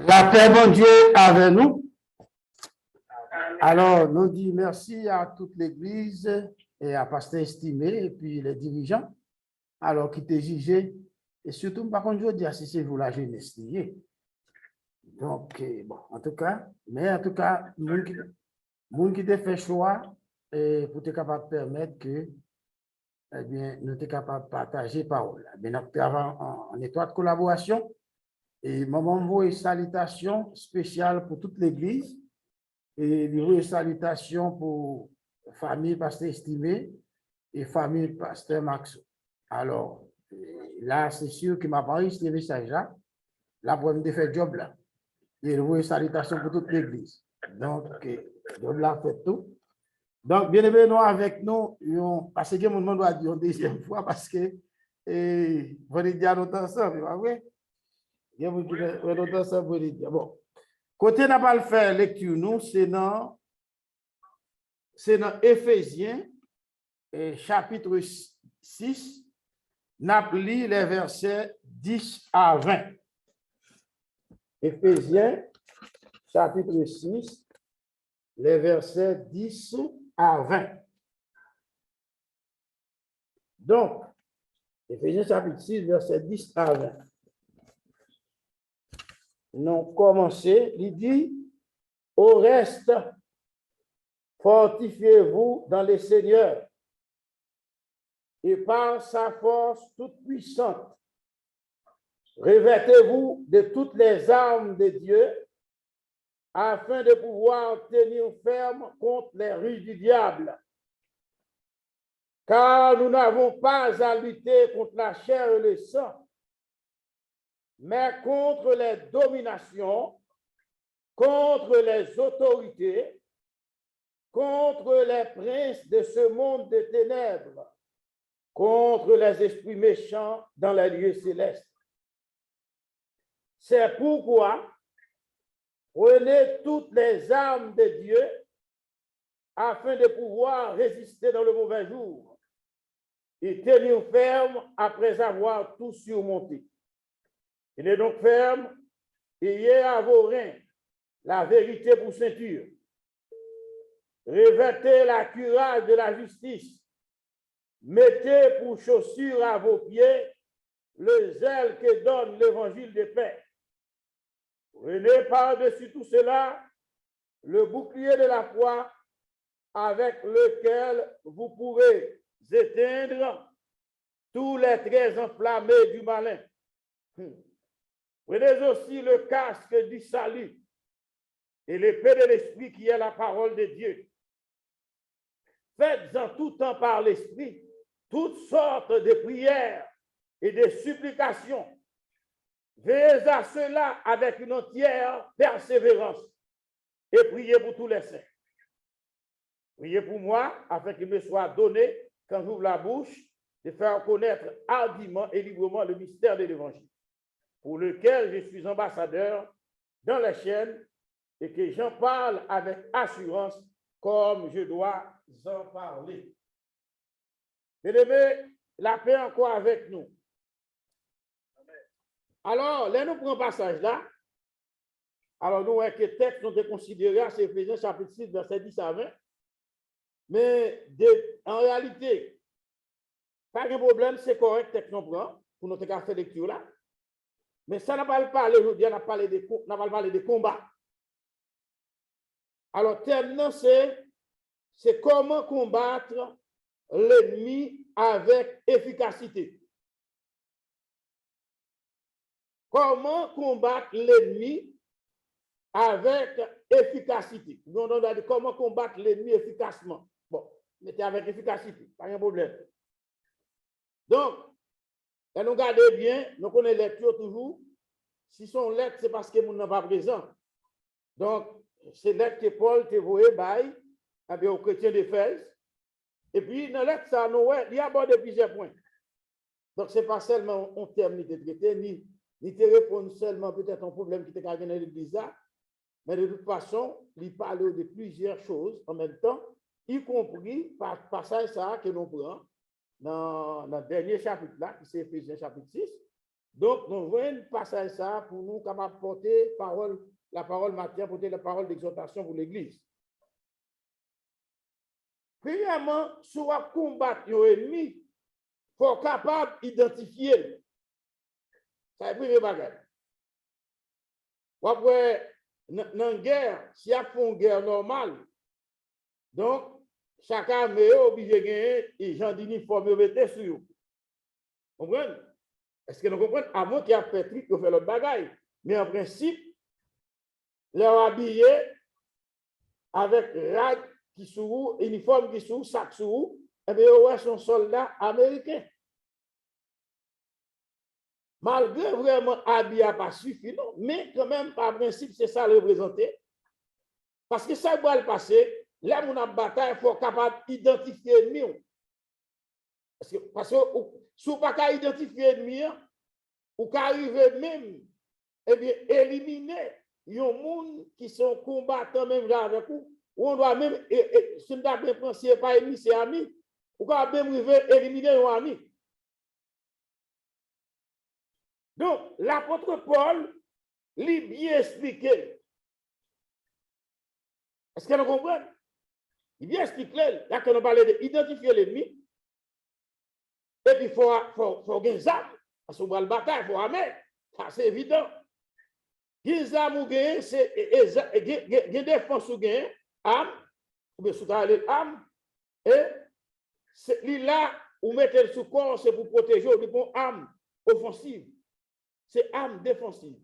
La paix, mon Dieu, avec nous. Alors, nous disons merci à toute l'Église et à Pasteur Estimé et puis les dirigeants, alors qui t'ont jugé. Et surtout, par contre, je veux dire, si c'est vous la jeunesse. Donc, bon, en tout cas, nous qui t'a fait choix pour être capable de permettre que, eh bien, nous sommes capables de partager parole. Eh bien, nous travaillons en étroite collaboration. Et maman envoie une salutation spéciale pour toute l'Église et une salutation pour la famille Pasteur Estimé et famille Pasteur Max. Alors, là, c'est sûr qu'il m'a parlé ce message-là. Là, pour me faire le job là. Et une salutation pour toute l'Église. Donc, job là fait tout. Donc, bien aimé, nous avec nous, parce que mon doit dire une deuxième fois parce que vous allez dire nous ensemble, pas vrai? Bon, côté n'a pas le faire lecture, nous, c'est dans Éphésiens, chapitre 6, n'a lu les versets 10 à 20. Éphésiens, chapitre 6, les versets 10 à 20. Donc, Éphésiens, chapitre 6, versets 10 à 20. Nous avons commencé, il dit, au reste, fortifiez-vous dans le Seigneur et par sa force toute puissante, revêtez-vous de toutes les armes de Dieu afin de pouvoir tenir ferme contre les ruses du diable. Car nous n'avons pas à lutter contre la chair et le sang, mais contre les dominations, contre les autorités, contre les princes de ce monde de ténèbres, contre les esprits méchants dans les lieux célestes. C'est pourquoi prenez toutes les armes de Dieu afin de pouvoir résister dans le mauvais jour et tenir ferme après avoir tout surmonté. Tenez donc ferme, ayez à vos reins la vérité pour ceinture. Revêtez la cuirasse de la justice. Mettez pour chaussure à vos pieds le zèle que donne l'évangile de paix. Prenez par-dessus tout cela le bouclier de la foi avec lequel vous pourrez éteindre tous les traits enflammés du malin. Prenez aussi le casque du salut et l'épée de l'esprit qui est la parole de Dieu. Faites en tout temps par l'esprit toutes sortes de prières et de supplications. Veillez à cela avec une entière persévérance et priez pour tous les saints. Priez pour moi afin qu'il me soit donné, quand j'ouvre la bouche, de faire connaître hardiment et librement le mystère de l'Évangile, pour lequel je suis ambassadeur dans la chaîne et que j'en parle avec assurance comme je dois en parler. Bien-aimés, la paix encore avec nous. Alors, là, nous prenons passage là. Alors, nous voyons que les textes sont considérés à Éphésiens chapitre 6, verset 10 à 20. Mais en réalité, pas de problème, c'est correct, texte qu'on prend pour notre café lecture là. Mais ça n'a pas parlé aujourd'hui, on n'a pas parlé de combat. Alors, thème, c'est comment combattre l'ennemi avec efficacité. Comment combattre l'ennemi avec efficacité. On a dit comment combattre l'ennemi efficacement. Bon, mettez avec efficacité, pas de problème. Donc, nous regardez bien, nous connaissons lecture toujours. Si son lettre, c'est parce que nous n'avons pas présent. Donc, c'est lettre que Paul te voyait aux chrétiens d'Éphèse. Et puis, dans lettre, ça, il y a abordé plusieurs points. Donc, ce n'est pas seulement un terme qui est traité, ni te répondre seulement peut-être un problème qui te gagné dans l'église là, mais de toute façon, il parle de plusieurs choses en même temps, y compris par passage ça que nous prenons dans le dernier chapitre là, qui c'est Éphésiens chapitre 6, Donc, nous voyons passer ça pour nous capables de porter la parole matière, porter la parole d'exhortation pour l'Église. Premièrement, soit combattre l'ennemi, il faut être capable d'identifier. Ça est le premier bagage. Après, dans la guerre, si y a une guerre normale, donc, chaque armée est obligé de gagner et gens d'uniforme mettre sur eux. Vous comprenez? Est-ce que nous comprenons? À moins qu'il y a fait truc, il fait l'autre bagaille. Mais en principe, leur habillé avec rad qui sous, uniforme qui sous, sac sous, et bien, ouais, sont soldats américains. Malgré vraiment habillé pas suffi, non, mais quand même, par principe, c'est ça le représenter. Parce que ça va le passer, là, on a bataille, il faut être capable d'identifier l'ennemi. Parce que si on ne peut pas identifier l'ennemi, ou qu'arriver même, eh bien, éliminer les gens qui sont combattants même là avec vous, ou on doit même, si on doit bien penser, pas ennemi, c'est ami, ou qu'on même éliminer un ami. Donc, l'apôtre Paul, lui bien expliqué. Est-ce que nous comprenons? Il bien expliqué, là, quand on parle d'identifier l'ennemi, et puis il faut gagner des armes, parce qu'on va le bataille, il faut armer, ça c'est évident. Gagner armes ou gagner, c'est gagner défense ou gagner, armes, ou bien sous armes, et là, ou mettre le sous corps, c'est pour protéger, ou bien arme offensive, c'est arme défensive.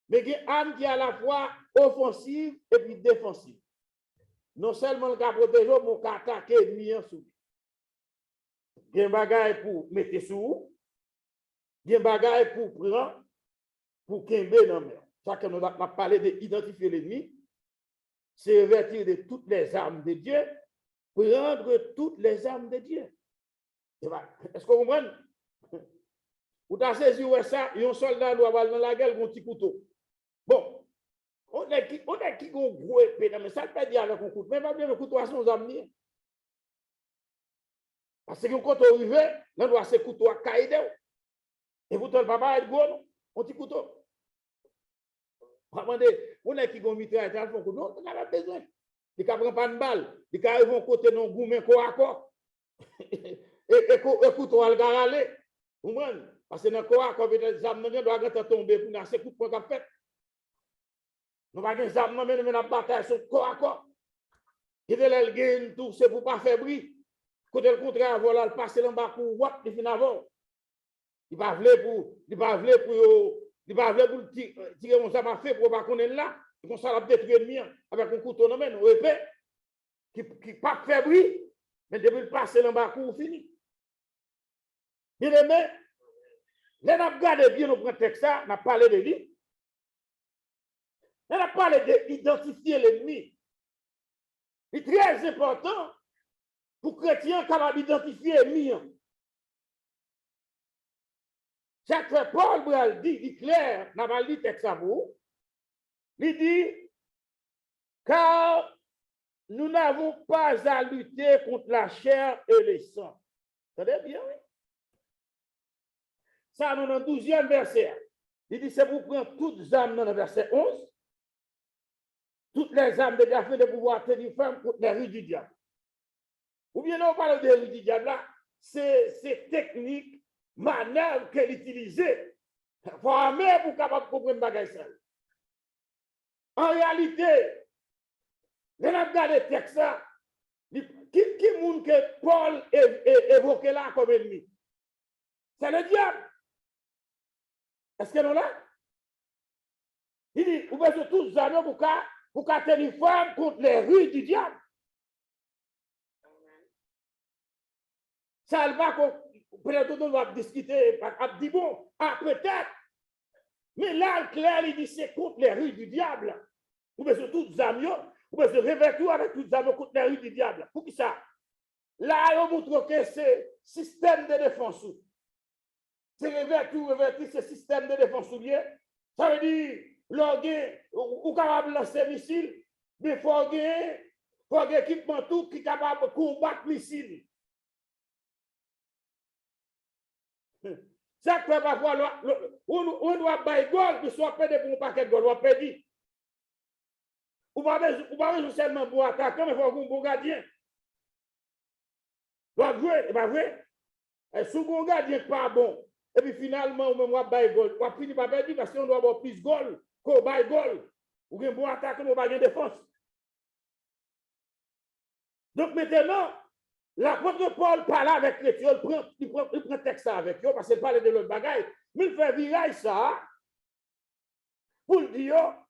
Mais il y a une arme qui est à la fois offensive et puis défensive. Non seulement le cas protéger, mais il attaquer l'ennemi en dessous. Il y a un bagage pour mettre sous, il y a un bagage pour prendre, pour quimber dans la mer. Ça que nous avons parlé d'identifier l'ennemi, c'est revêtir de toutes les armes de Dieu, prendre toutes les armes de Dieu. Est-ce que vous comprenez? Vous avez saisi ça, un soldat doit avoir dans la gueule un petit couteau. Bon, on est qui a un gros épée, mais ça ne peut pas dire avec un couteau. Mais pas bien le couteau à son amener. Parce que quand on arrive, on doit se couteau à caïder. Et vous, le papa est gros, un petit couteau. On est qui a un mitraille, on n'a pas besoin. Il ne prend pas de balle. Il arrive à côté de gourmet corps à corps. Et couteau à le garder. Vous comprenez? Parce que dans le corps à corps, les âmes doivent tomber pour nous, c'est coup de poing qu'on fait. Nous n'avons pas des âmes, mais nous avons bataille sur corps à corps. Et de l'elgain, tout, c'est pour ne pas faire bruit. Côté le contraire, voilà, le passer dans le bas pour wap, il finit avant. Il ne va pour tirer mon sabre fait pour ne pas qu'on est là. Il va s'en détruire le mien avec un couteau dans le épée qui ne pas faire bruit, mais depuis le passer dans le bas pour fini. Bien aimé, là, on a regardé bien au texte, on a parlé de lui. On a parlé d'identifier l'ennemi. C'est très important pour les chrétiens capable d'identifier l'ennemi. Chaque fois, Paul Bral dit clair, n'a pas lu texte à vous, il dit, car nous n'avons pas à lutter contre la chair et le sang. Vous entendez bien, oui? Ça, nous dans le 12e verset. Il dit, c'est pour prendre toutes les âmes dans le verset 11. Toutes les âmes de afin de pouvoir tenir ferme contre les rues du diable. Ou bien on parle des rues du diable là, c'est technique, manœuvre qu'elle utilise. Il faut armer pour capable comprendre bagage ça. En réalité, on a regardé le texte là, qui monde que Paul évoqué là comme ennemi? C'est le diable. Est-ce que nous là? Il dit, vous pouvez tous les amis pour tenir ferme contre les rues du diable. Ça va peut-être on va discuter, on dit bon, peut-être. Mais là, clair, il dit c'est contre les rues du diable. Vous pouvez tous les amis, vous pouvez revêtir avec tous les amis contre les rues du diable. Pour qui ça? Là, on montre que c'est système de défense. C'est revêtir ce système de défense. Ça veut dire, ou capable de lancer missile, mais il faut un équipement tout qui est capable de combattre missile. Ça fait parfois, on doit bailler goal, mais soit perdre pour un paquet de goal, on va perdre. Ou pas seulement pour attaquer, mais il faut un bon gardien. Doit jouer, c'est pas vrai. Et si un gardien n'est pas bon, et puis finalement, on va bailler goal, on va finir par perdre parce qu'on doit avoir plus de goal qu'on baille goal. Ou un bon attaquant, on va gagner défense. Donc maintenant, l'apôtre Paul parle avec les il prend texte avec eux parce qu'il parle de l'autre bagaille. Mais il fait virer ça pour dire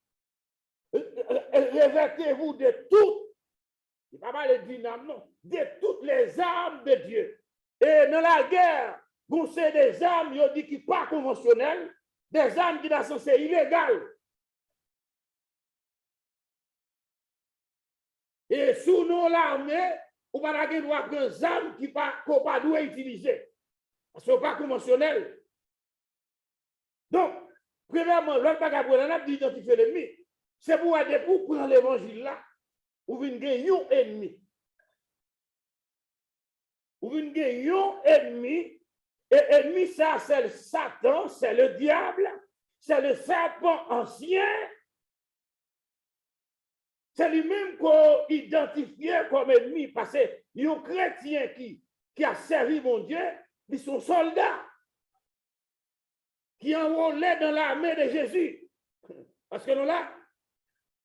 revêtez-vous de toutes, il ne va pas de dynamo, non, de toutes les armes de Dieu. Et dans la guerre, vous savez des armes, il dit qui ne sont pas conventionnelles, des armes qui sont censées illégales. Et sous nos l'armée, on va avoir des armes qui ne pas doit utiliser. Parce que ce n'est pas conventionnel. Donc, premièrement, l'autre bagage pour d'identifier l'ennemi, c'est pour aider pour prendre l'évangile là, ou venir gagner un ennemi. Ou venir gagner un ennemi, et ennemi ça, c'est le Satan, c'est le diable, c'est le serpent ancien. C'est lui-même qu'on identifie comme ennemi, parce que un chrétien qui a servi mon Dieu, ils sont soldats qui enrôlés dans l'armée de Jésus. Parce que nous là,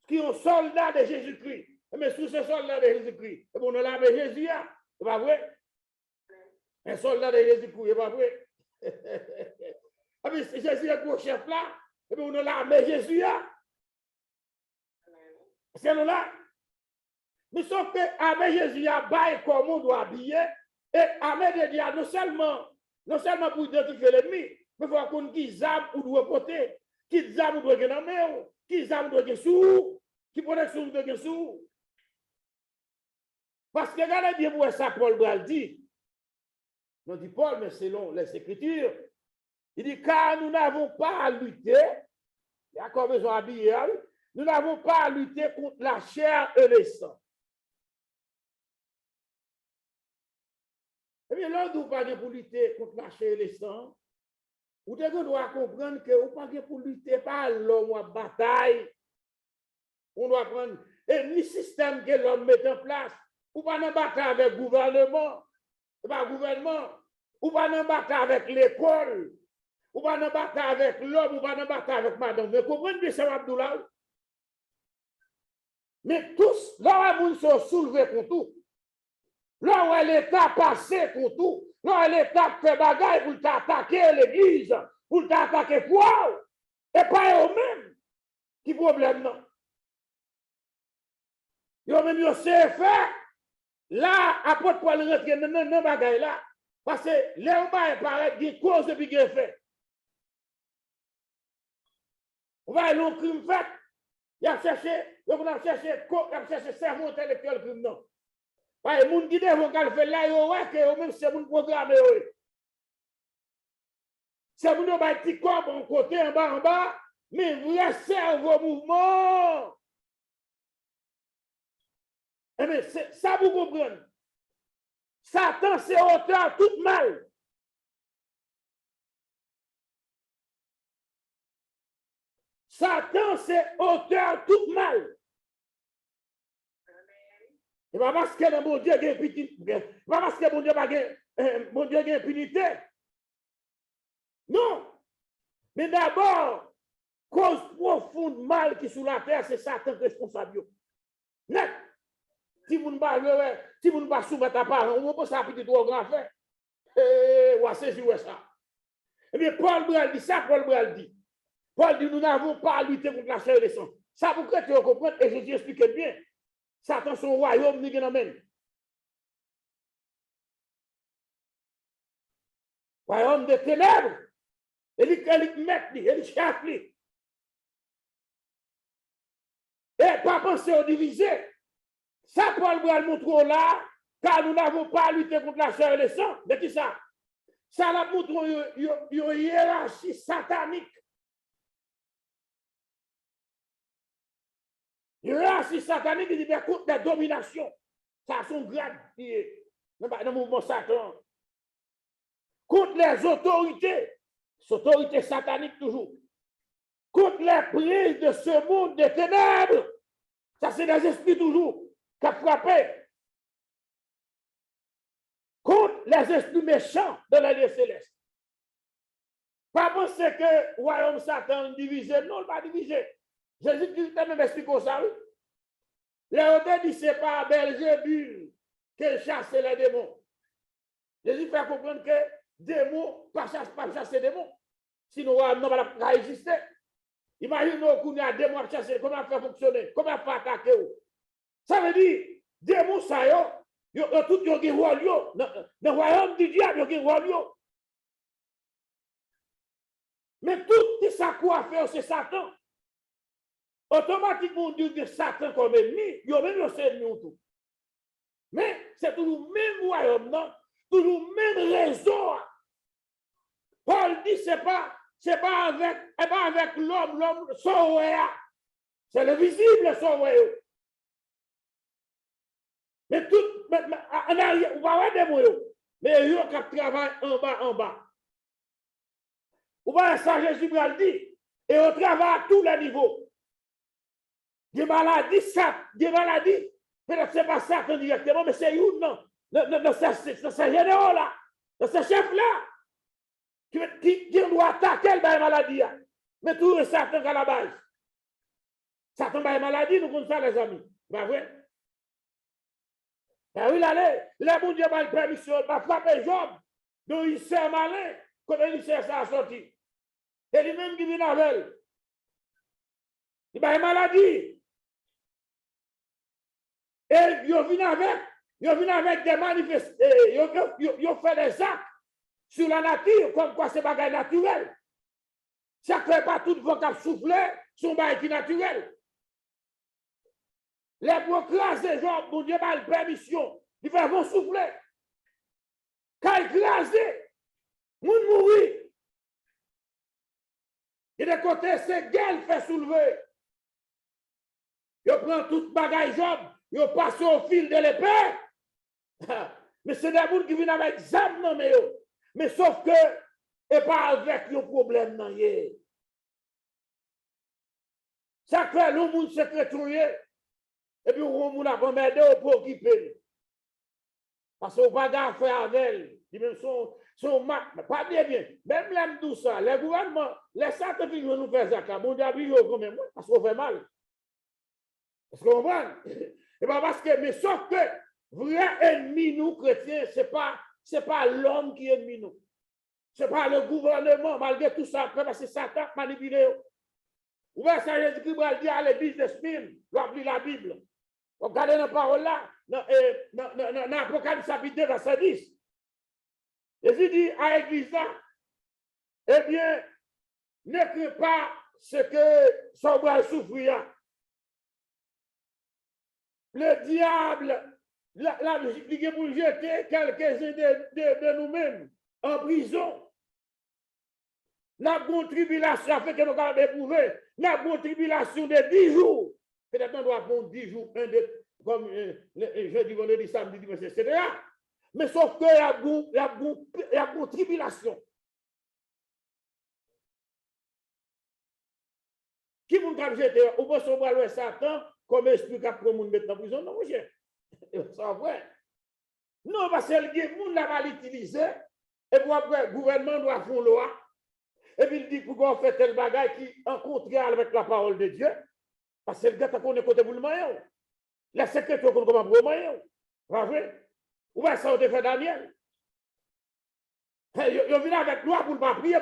qui sont soldats de Jésus-Christ. Mais sous ces soldats de Jésus-Christ, et bon, nous l'armée de Jésus, c'est pas vrai? Un soldat de Jésus-Christ, c'est pas vrai? Mais Jésus est le chef là, et bon, nous l'armée de Jésus, c'est nous là. Mais sauf que avec Jésus, a bail comme on doit habiller, et avec de Dieu, non seulement pour identifier l'ennemi, mais il faut qu'on qui armes ou doit porter, qui armes doit gagner dans main, qui armes doit gagner sous, qui protection doit gagner sous. Parce que regardez bien pour ça, Paul Bral dit, non dit Paul, mais selon les Écritures, il dit, car nous n'avons pas à lutter, il y a encore besoin d'habiller, nous n'avons pas à lutter contre la chair et le sang. Eh bien, là, nous ne pas pour lutter contre la chair et le sang. Vous devez comprendre que vous ne pas pour lutter par l'homme en bataille. On doit prendre le système que l'homme met en place. Ou pas en bataille avec le gouvernement. Pas gouvernement. Ou pas en bataille avec l'école. Ou pas en bataille avec l'homme. Ou pas en bataille avec madame. Mais comprenez bien ça, Abdoulaye? Mais tous, là où ils sont soulevés contre tout, là où l'État passé contre tout, là où l'État fait bagaille pour t'attaquer l'église, pour t'attaquer foi, et pas eux-mêmes qui problème non. Ils même yo c'est fait. Là, apôtre Paul rentre dans bagaille là, parce que les hommes paraît des causes de bien fait. On va aller au crime fait. Il a cherché sermon intellectuel crime non. Les gens qui devont faire là, ils même c'est mon programme. C'est mon petit corps en côté, en bas, mais vrai cerveau mouvement. Eh bien, ça vous comprenez. Satan, c'est auteur tout mal. Satan, c'est auteur tout mal. Et pas parce que mon Dieu a impunité. Pas parce que mon Dieu a impunité. Non. Mais d'abord, cause profonde mal qui est sur la terre, c'est Satan responsable. Net. Si vous ne pas soumettre à part, on ne peut pas s'appliquer trop grand fait. Et on c'est jouer ça. Eh bien, Paul Bral dit ça, Paul Bral dit. Paul dit, nous n'avons pas à lutter contre la chair et le sang. Ça, vous croyez que vous comprenez, et Jésus explique bien. Satan, son royaume, nous n'amène. Royaume de ténèbres. Il met, il chasse. Et pas penser au diviser. Ça, Paul Bral montre là, car nous n'avons pas à lutter contre la chair et le sang. De qui ça? Ça la montre une hiérarchie satanique. Une hiérarchie satanique qui dit contre la domination. Ça a son grade qui est dans le mouvement Satan. Contre les autorités. autorité satanique toujours, contre les prises de ce monde des ténèbres. Ça, c'est des esprits toujours qui ont frappé contre les esprits méchants de la lieu céleste. Pas penser que le royaume Satan est divisé. Non, il n'est pas divisé. Jésus-Christ a même expliqué ça. L'Hérodien dit que ce n'est pas Belzébul qui chasse les démons. Jésus fait comprendre que démons ne chassent pas chasser des démons. Sinon, le royaume n'a pas existé. Imaginez qu'on a des démons à chasser, comment faire fonctionner, comment faire attaquer. Ça veut dire, démons, ça y est, tout le monde dans le royaume du diable, il y a un mais tout ça quoi faire, c'est Satan. Automatiquement, on dit que Satan comme ennemi, il y a même le ennemi tout. Mais c'est toujours le même royaume, non? Toujours la même raison. Paul dit, c'est pas avec l'homme, son c'est le visible, son mais tout, en arrière, on va avoir des mots, mais il y a qui travaillent en bas. On va ça, Jésus le dit, et on travaille à tous les niveaux. Des maladies, peut-être c'est pas ça directement, mais c'est une, non. Dans ce général là, dans ce chef là, qui doit attaquer la maladie. Mais tout est Satan à la base. Satan a une maladie, nous connaissons ça, les amis. Pas vrai? Ben oui, allez, le bon Dieu m'a le permission, m'a frappé Job, donc il s'est malin, quand il s'est sorti. Et lui-même qui vient avec elle. Il a une maladie. Et il vient avec des manifestations, il fait des actes sur la nature, comme quoi c'est bagaille naturel. Ça ne fait pas tout le vocable souffler, son bagaille qui naturel. Les procraser, genre, mon Dieu m'a la permission, il fait bon souffler. Quand il crase, moun mourir. Et de côté, c'est gueule fait soulever. Il prend toute bagaille Job, il passe au fil de l'épée. Mais c'est des gens qui viennent avec des âmes, mais sauf que, et pas avec le problème, non. Ça fait le monde se crétouiller, et puis on a pas m'aider pour occuper. Parce qu'on va pas faire avec elle. Même son pas bien. Même l'aime tout ça. Les gouvernements, les scientifiques vont nous faire ça. Bon Dieu, quand même, parce qu'on fait mal. Parce qu'on comprend. Et pas parce que, mais sauf que, vrai ennemi, nous, chrétiens, c'est pas l'homme qui est ennemi, nous. Ce n'est pas le gouvernement, malgré tout ça, parce que c'est Satan qui manipule. Vous voyez ça, Jésus-Christ va dire à l'église de Smyrne, lire la Bible. Regardez la parole là, dans l'Apocalypse chapitre 2, verset 10. Jésus dit à l'église là, eh bien, ne crée pas ce que son bras souffrir. Le diable, la musique pour jeter quelques-uns de nous-mêmes en prison. Nous avons une tribulation, afin que nous avons éprouvé. Nous avons une tribulation de 10 jours. Peut-être qu'on doit prendre 10 jours, comme jeudi, vendredi, samedi, dimanche, etc. Mais sauf qu'il y a une tribulation. Qui vous a jeté? Ou pas son bras Satan, comme esprit qui a pris le monde mettre en prison? Non, mon cher. C'est vrai. Non, parce que le monde l'a mal utilisé. Et puis après, le gouvernement doit faire loi. Et puis il dit pour qu'on fait tel bagage qui est en contraire avec la parole de Dieu. Parce que le gars qu'on est côté pour le maillot. La secrétaire qu'on commence pour le maillot. Pas vrai? Ou bien ça, on fait Daniel. Il vient avec loi pour ne pas prier,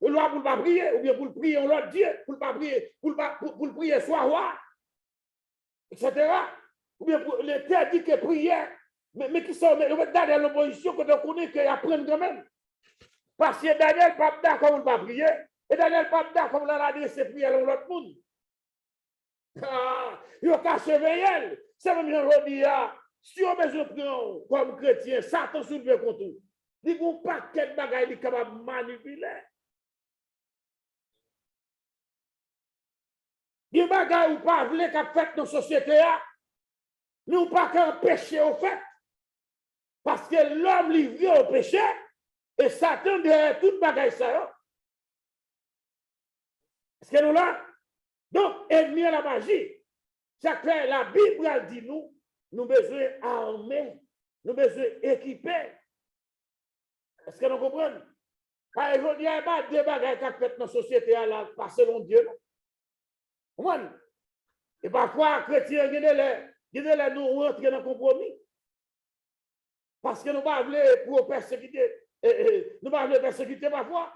loi pour ne pas prier, ou bien pour le prier en l'autre Dieu, pour ne pas prier, pour le prier soit roi, etc. Ou bien pour les terres dit que prière, mais qui sont dans l'opposition, que on connaît qu'ils apprennent quand même. Parce que Daniel pas d'accord pour ne pas prier, et Daniel pas d'accord pour l'adresser prier à l'autre monde. Il a qu'à surveiller. C'est même aujourd'hui, si on besoin de prendre comme chrétien, Satan soulevé contre tout. Il n'y a pas de bagaille qui est capable de manipuler. Il y a des bagailles qui pas voulu qu'a fait dans la société. Nous pas qu'un péché au fait. Parce que l'homme lui vient au péché et Satan derrière toute bagaille ça. Est-ce que nous là? Donc, ennemi à la magie. Ça fait la Bible elle dit nous besoin armer, nous besoin équiper. Est-ce que nous comprenons? Par exemple, il y a pas deux bagages qui fait dans la société à pas selon Dieu. Non? Et parfois, chrétiens, nous rentrer dans le compromis. Parce que nous ne voulons pas pour persécuter. Nous ne voulons pas persécuter parfois.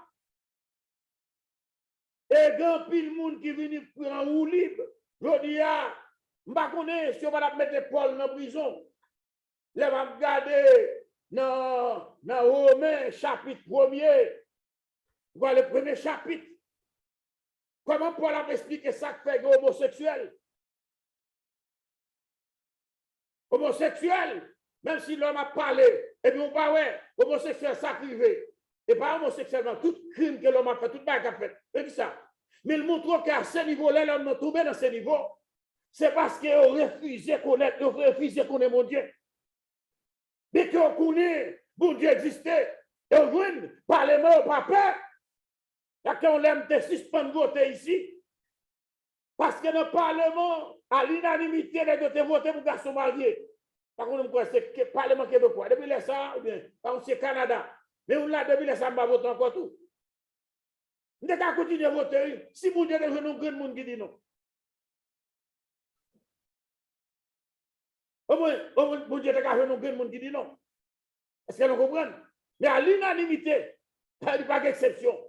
Et grand pile monde qui vient pour un roue libre. Je dis, je ne connais pas si on va mettre Paul dans la prison. Là, on va regarder dans Romains, chapitre 1er. Voilà le premier chapitre. Comment Paul a expliqué ça que fait homosexuel? Homosexuel, même si l'homme a parlé, et puis on va ouais, homosexuel sacrifié. Et pas homosexuellement, tout crime que l'homme a fait, tout le a fait. Et ça. Mais il montre qu'à ce niveau-là, l'homme n'a trouvé dans ce niveau. C'est parce qu'il a refusé connaître, il a refusé connaître mon Dieu. Dès qu'on connaît, mon Dieu existait, et on voit, parlement, pas peur. Là, qu'on l'aime de suspendre voter ici. Parce que dans le Parlement, à l'unanimité, les deux voté pour garçon marié. Par contre, c'est le Parlement québécois. Depuis les ça, par contre, c'est Canada. Mais on l'a depuis les ça, on va voter encore tout. On va continuer à voter. Si vous dites que nous avons un monde qui dit non. Au moins, vous dites que nous avons un monde qui dit non. Est-ce que nous comprenons? Mais à l'unanimité, il n'y a pas d'exception.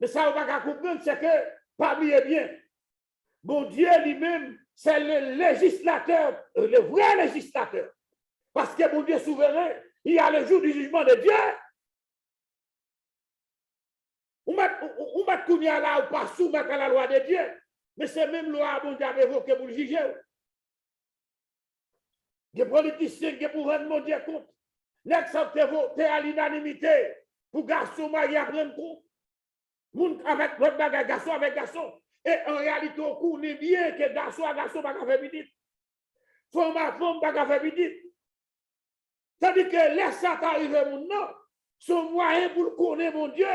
Mais ça, on va comprendre, c'est que, pas oublier bien, bon Dieu lui-même, c'est le législateur, le vrai législateur. Parce que mon Dieu souverain, il y a le jour du jugement de Dieu. On va tourner là ou pas soumettre à la loi de Dieu. Mais c'est même loi bon Dieu a évoqué pour le juger. Les politiciens qui pour rendre mon Dieu compte. N'acceptez voter à l'unanimité pour garçon marié à prendre compte. Avec l'autre bagage, garçon avec garçon. Et en réalité, on connaît bien que garçon à garçon va faire petit. Femme à femme va faire petit. C'est-à-dire que laisse ça t'arriver, mon nom. Son moyen pour connaître mon Dieu.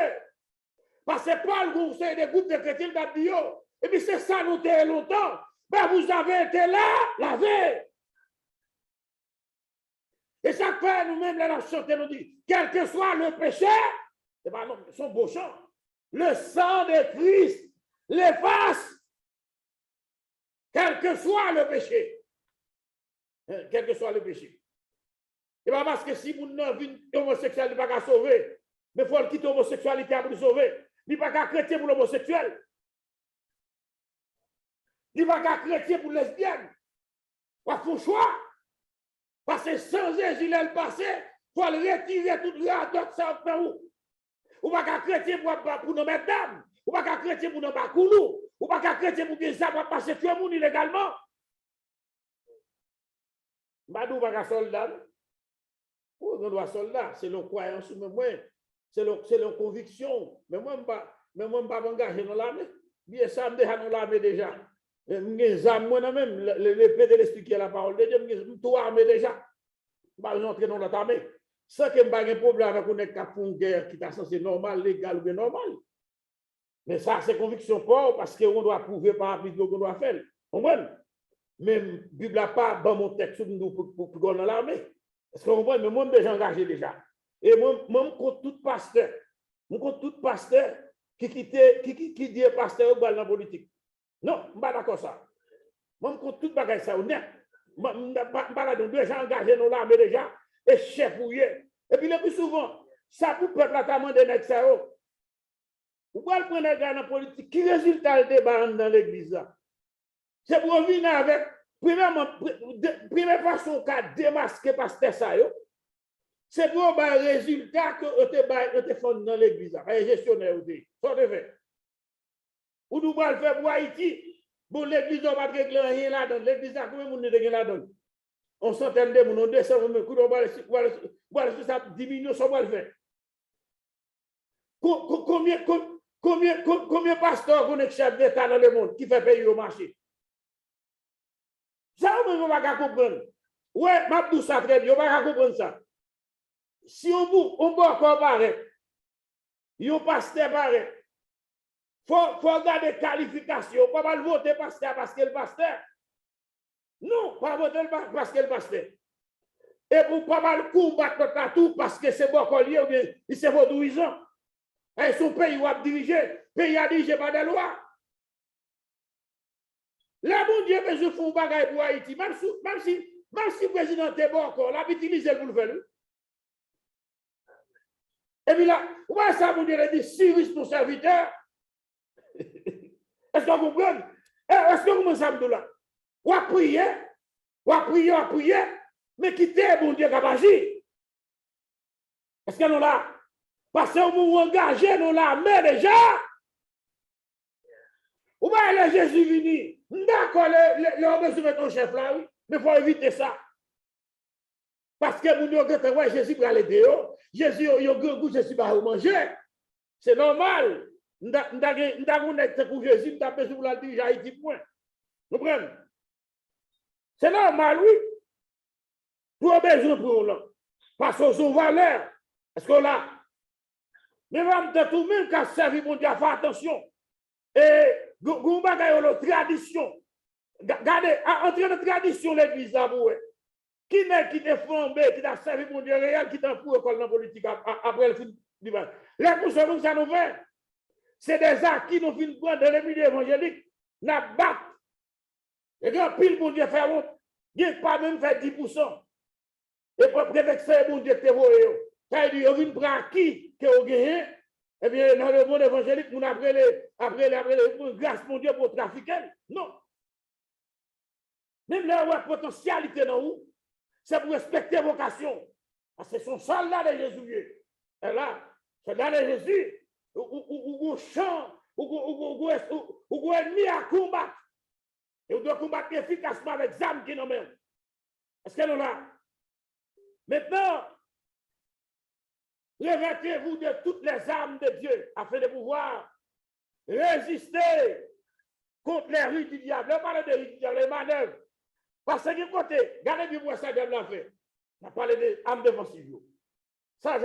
Parce que Paul, vous savez, des groupes de chrétiens d'Abdio. Et puis c'est ça, nous t'avons longtemps. Ben, vous avez été là, la veille. Et ça fait, nous-mêmes, la nation, nous dit, quel que soit le péché, c'est pas non, son beau chant. Le sang de Christ l'efface, quel que soit le péché. Quel que soit le péché. Et pas parce que si vous n'avez une homosexualité, il ne pas sauver. Mais il faut quitter l'homosexualité pour le sauver. Il n'est pas qu'à chrétien pour l'homosexuel. Il n'est pas qu'à chrétien pour le lesbienne. Il faut choix. Parce que sans Jésus, il est le passé, il faut retirer toute la dot ça au où. Ou pas qu'à chrétien pour nos mesdames. Ou pas qu'à chrétien pour nos bakoulous. Ou pas qu'à chrétien pour que ça va passer tout le monde illégalement. Badou pas qu'à soldat. Ou on doit soldat. C'est le croyance, mais moi, c'est leur conviction. Mais moi, je ne vais pas m'engager dans l'armée. Bien ça, je me déjà dans l'armée déjà. Moi-même, l'épée de l'expliquer la parole de Dieu, je suis tout armé déjà. Je ne vais pas entrer dans notre armée. Sans que je n'ai pas de problème avec une cap pour une guerre qui est censée normale, légale ou bien normale. Mais ça, c'est conviction fort parce qu'on doit prouver par rapport à ce qu'on doit faire. Vous comprenez? Même la Bible n'a pas dans mon texte pour qu'on dans l'armée. Est-ce que vous comprenez? Mais moi, je suis déjà engagé déjà. Et moi, je compte tout pasteur. Je compte tout pasteur qui dit pasteur dans la politique. Non, je ne suis pas d'accord ça. Moi, je compte tout bagage ça honnête. Je ne suis pas déjà engagé dans l'armée déjà. Et chef ouillé. Et puis le plus souvent, ça pour peuple à demandé de ça. Vous pouvez prendre les gars dans la politique. Qui résultat le débat dans l'église là? C'est pour venir avec, première façon qu'a démasqué pasteur ça. C'est pour un résultat que vous te font dans l'église là. Les gestionnaires vous dit. Ça te fait. Ou nous allons faire pour Haïti. Bon, l'église on va régler rien là-dedans. L'église là, combien de monde est là-dedans? On s'entend de mon 200 on va ça diminue, ça va le faire. Combien de pasteurs connaissent chef d'État dans le monde qui fait payer au marché? Ça, on ne va pas comprendre. Ouais, ma tout ça très bien, on va pas comprendre ça. Si on va comparer, il y a un pasteur pareil, faut regarder qualification. Pas mal voter pasteur parce qu'il est pasteur. Non, pas voter parce qu'il est pasteur. Et pour pas mal combattre notre tout parce que c'est bon collier ou bien c'est vaudouisant. Et son pays où a dirigé, pays a dirigé par des lois. Là, mon Dieu, mais je fais un bagage pour Haïti. Même si le président est bon encore, là, il utilise pour le faire. Et puis là, ouais, ça, mon Dieu, il dit, service pour serviteur. Est-ce que vous comprenez? Est-ce que vous me savez de là? Ou à prier, mais quittez, mon Dieu, qui a agi. Est-ce que nous là? Parce que vous engagez, nous là, mais déjà, ou bien le Jésus vini. D'accord, le besoin de mettre un chef là, oui, mais il faut éviter ça. Parce que vous dites, ouais, Jésus va aller dehors. Jésus, il y a un goût, Jésus va manger. C'est normal. Nous avons pour Jésus, nous avons besoin de la diriger Haïti, point. Vous comprenez? C'est normal, oui. Tout a besoin pour nous. Parce que son valeur. Est-ce que là, mais même tout le monde qui a servi mon Dieu, faire attention. Et vous avez la tradition. Regardez, entre la tradition, l'église, qui n'est qui est flambé, qui a servi mon Dieu réel, qui est pour l'école politique après le film du bal. Les poussons, ça nous fait. C'est des acquis qui nous viennent prendre dans les milieux évangéliques. Nous battons. Et quand pile, mon Dieu fait honte, il n'y a pas même fait 10%. Et pour prévexer, mon Dieu, te voyez. Ça veut dire, il y a acquis que vous gagnez. Eh bien, dans le monde évangélique, nous après les grâce, mon Dieu, pour trafiquer. Non. Même là où la potentialité dans vous, c'est pour respecter vocation. Parce que c'est son soldat de Jésus. Et là, soldat de Jésus, ou chant, ou ennemi à combattre. Et vous devez combattre efficacement avec les âmes qui nous mènent. Est-ce que nous là? Maintenant, revêtez-vous de toutes les armes de Dieu afin de pouvoir résister contre les rues du diable. On parle de rues du diable, les manœuvres. Parce que du côté, regardez bien moi ça donne la fait. On a parlé des armes défensives. Ça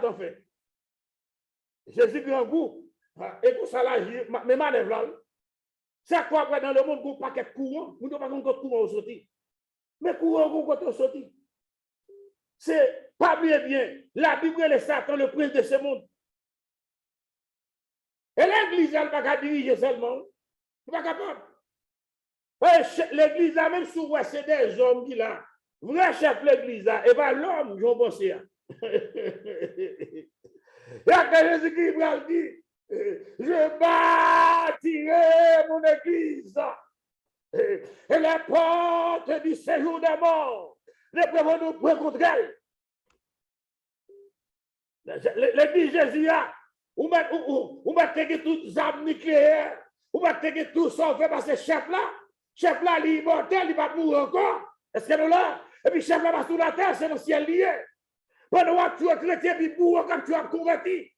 t'en fait. Jésus grand goût. Et pour ça là, mes manœuvres là. C'est quoi après dans le monde qu'on paquet de courant? Nous ne pouvons pas courant au sorti. Mais courant qu'on côté au sorti. C'est pas bien. La Bible est Satan, le prince de ce monde. Et l'église, elle ne va pas diriger seulement. Elle n'est pas capable. L'église, même si c'est des hommes qui là, vrai chef l'église, et bien l'homme, j'en pense. Il y a que Jésus-Christ va dire, je bâtirai mon église. Et les portes du séjour des morts ne peuvent nous point contre elle. L'église Jésus a, ou mettez toutes les armes nucléaires, ou mettez tout ça fait parce que chef là, il est immortel, il va mourir encore. Est-ce que nous là? Et puis chef là va sous la terre, c'est le ciel lié. Pendant que tu es chrétien, puis mourir quand tu as converti.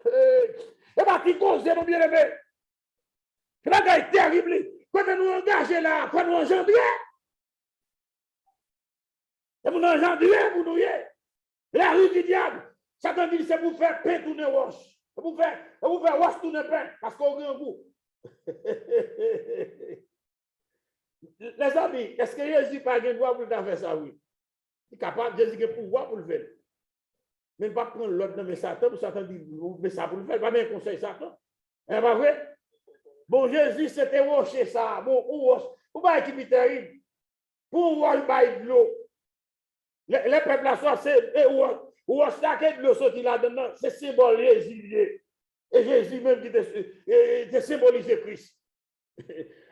Et bien, qui cause de nos bien-aimés? La guerre est terrible. Quand nous engageons là, quand nous engendrons, et nous engendrons, vous nous la rue du diable. Satan dit c'est pour faire pain tourner roche. C'est pour faire roche tourner pain. Parce qu'on a un goût. Les amis, est-ce que Jésus n'a pas le droit pour faire ça? Oui. Il est capable, Jésus a le pouvoir pour le faire. Mais il ne va pas prendre l'autre dans Satan, pour Satan dit, mais ça pour le faire, il va bien conseiller Satan. C'est pas vrai? Bon, Jésus, c'était rocher ça. Bon, ou pas qui terrible. Pour voir de l'eau. Les peuples là, soit c'est, ou ça de l'eau sorti là-dedans, c'est symbole Jésus. Et Jésus même qui était symbolisé Christ.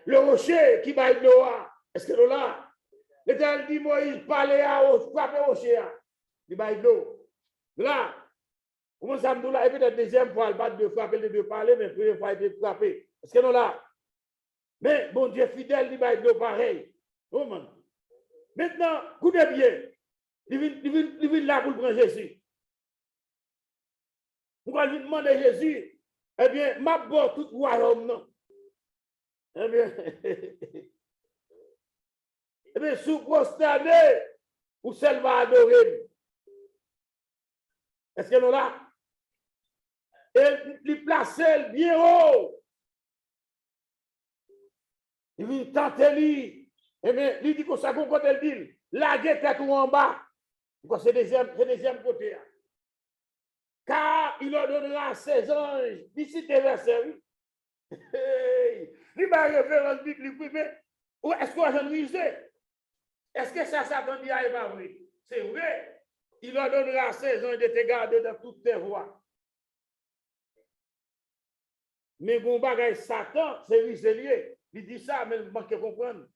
Le rocher qui va de l'eau, est-ce que là, l'Éternel dit, Moïse, parlez à frapper rocher, il va de l'eau. Là, comment ça me dit là, et puis la deuxième fois, il va de frapper, de parler, mais la première fois, il va frapper. Est-ce que nous là? Mais bon Dieu fidèle, il va être pareil. Oh, man. Maintenant, écoutez bien. Il vient là pour prendre Jésus. Pourquoi lui demander Jésus? Eh bien, ma bonne tout royaume, non. Eh bien, sous prosterné, ou celle va adorer. Est-ce que nous là? et il place bien haut. Il vient tenter lui. Et bien, il dit que ça, quand il dit, la guette est tout en bas. C'est deuxième côté. Car il ordonnera à ses anges, d'ici tes versets, il va référence biblique, mais est-ce qu'on a misé? Est-ce que ça Satan dit à pas vrai? C'est vrai. Il ordonnera à ses anges de te garder dans toutes tes voies. Mais bon bagage Satan, c'est lié. Il dit ça, mais il manque de comprendre.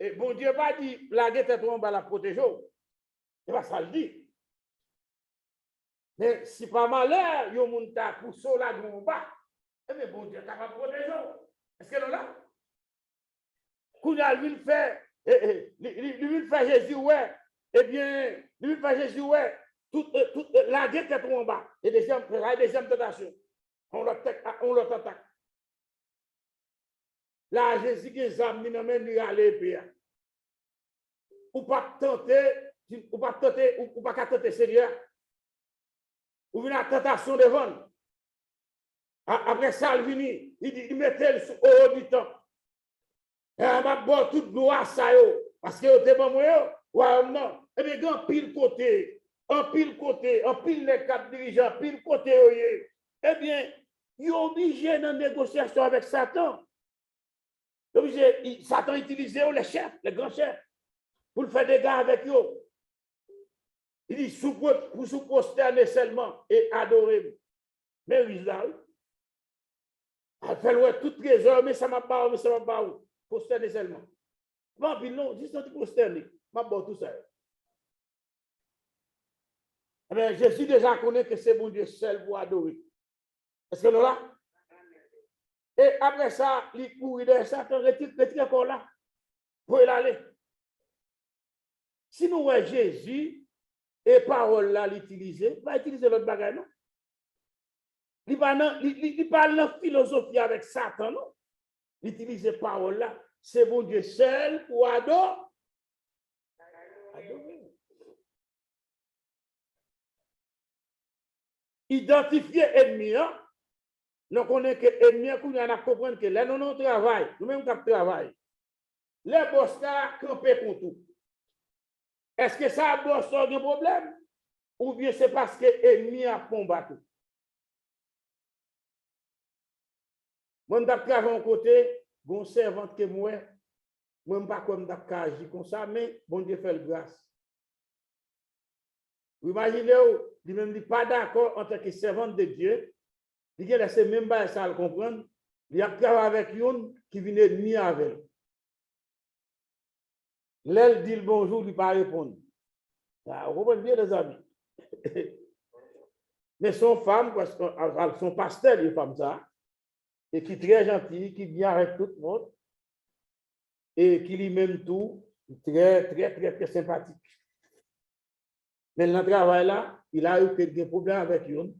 Et bon Dieu pas dit, la guette est en bas, la protéger. C'est pas ça le dit. Mais si pas malheur, il y a un monde qui pour ça là en bas, eh bien bon Dieu est capable de protéger. Est-ce que là? Quand il fait, lui fait Jésus, ouais, eh bien, lui fait Jésus, ouais, toute la guette est en bas. Et la deuxième tentation, on l'attaque. Là, Jésus qui est amené, il a l'épée. Ou pas tenter, ou pas tenter Seigneur. Ou une tentation devant. Après ça, il vient, il mettait le haut du temps. Et on va boire toute gloire ça, parce que vous êtes bon, ouais, non. Eh bien, en pile côté, en pile les quatre dirigeants, pile côté, eh bien, il est obligé dans une négociation avec Satan. Satan utilise les chefs, les grands chefs, pour faire des gars avec eux. Il dit, vous sous prosterner seulement et adorer. Mais Rizal, elle fait loin tout trésor, mais ça m'a pas, prosterner seulement. Non, puis non, juste un prosterner, m'a pas tout ça. Mais Jésus déjà connaît que c'est bon Dieu seul pour adorer. Est-ce que nous là? Et après ça, il courit de Satan, retire encore là, pour y aller. Si nous voyons Jésus, et parole là l'utiliser, va utiliser l'autre bagage, non? Il parle de philosophie avec Satan, non? L'utiliser parole là, c'est bon Dieu seul pour adorer. Identifier ennemi, hein? Nous connaissons que ennemi, nous avons compris que là, nous travaillons, nous-mêmes qui travaillons. Les boss là, campent contre tout. Est-ce que ça boss a un problème? Ou bien c'est parce que l'ennemi a combattu? Moi, je travaille à un côté, bon servante que moi, je ne sais pas comme je agir comme ça, mais bon Dieu fait le grâce. Vous imaginez, il ne dit pas d'accord en tant que servante de Dieu, il a laissé même pas ça à comprendre, il a travaillé avec une qui venait ni avec. L'elle dit le bonjour, il ne pas répondre. Vous comprenez bien, les amis. Mais son femme, son pasteur, les femmes ça, et qui est très gentil, qui vient avec tout le monde, et qui lui-même tout, très sympathique. Mais dans le travail là, il a eu quelques problèmes avec lui.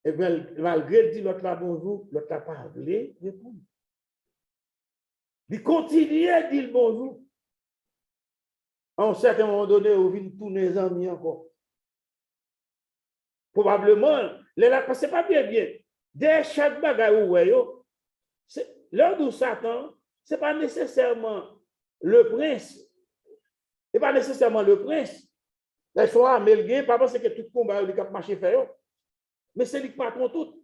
Et bien, malgré dire l'autre là bonjour, l'autre n'a pas voulu répondre. Il continue à dire bonjour. À un certain moment donné, on vient tourner les amis encore. Probablement, ce n'est pas bien. Dès chaque bagaille, l'heure d'où Satan, ce n'est pas nécessairement le prince. Ce n'est pas nécessairement le prince. Les soirs, mais le gain, pas parce que tout combat, il a marché faire. Mais c'est lui qui patron tout.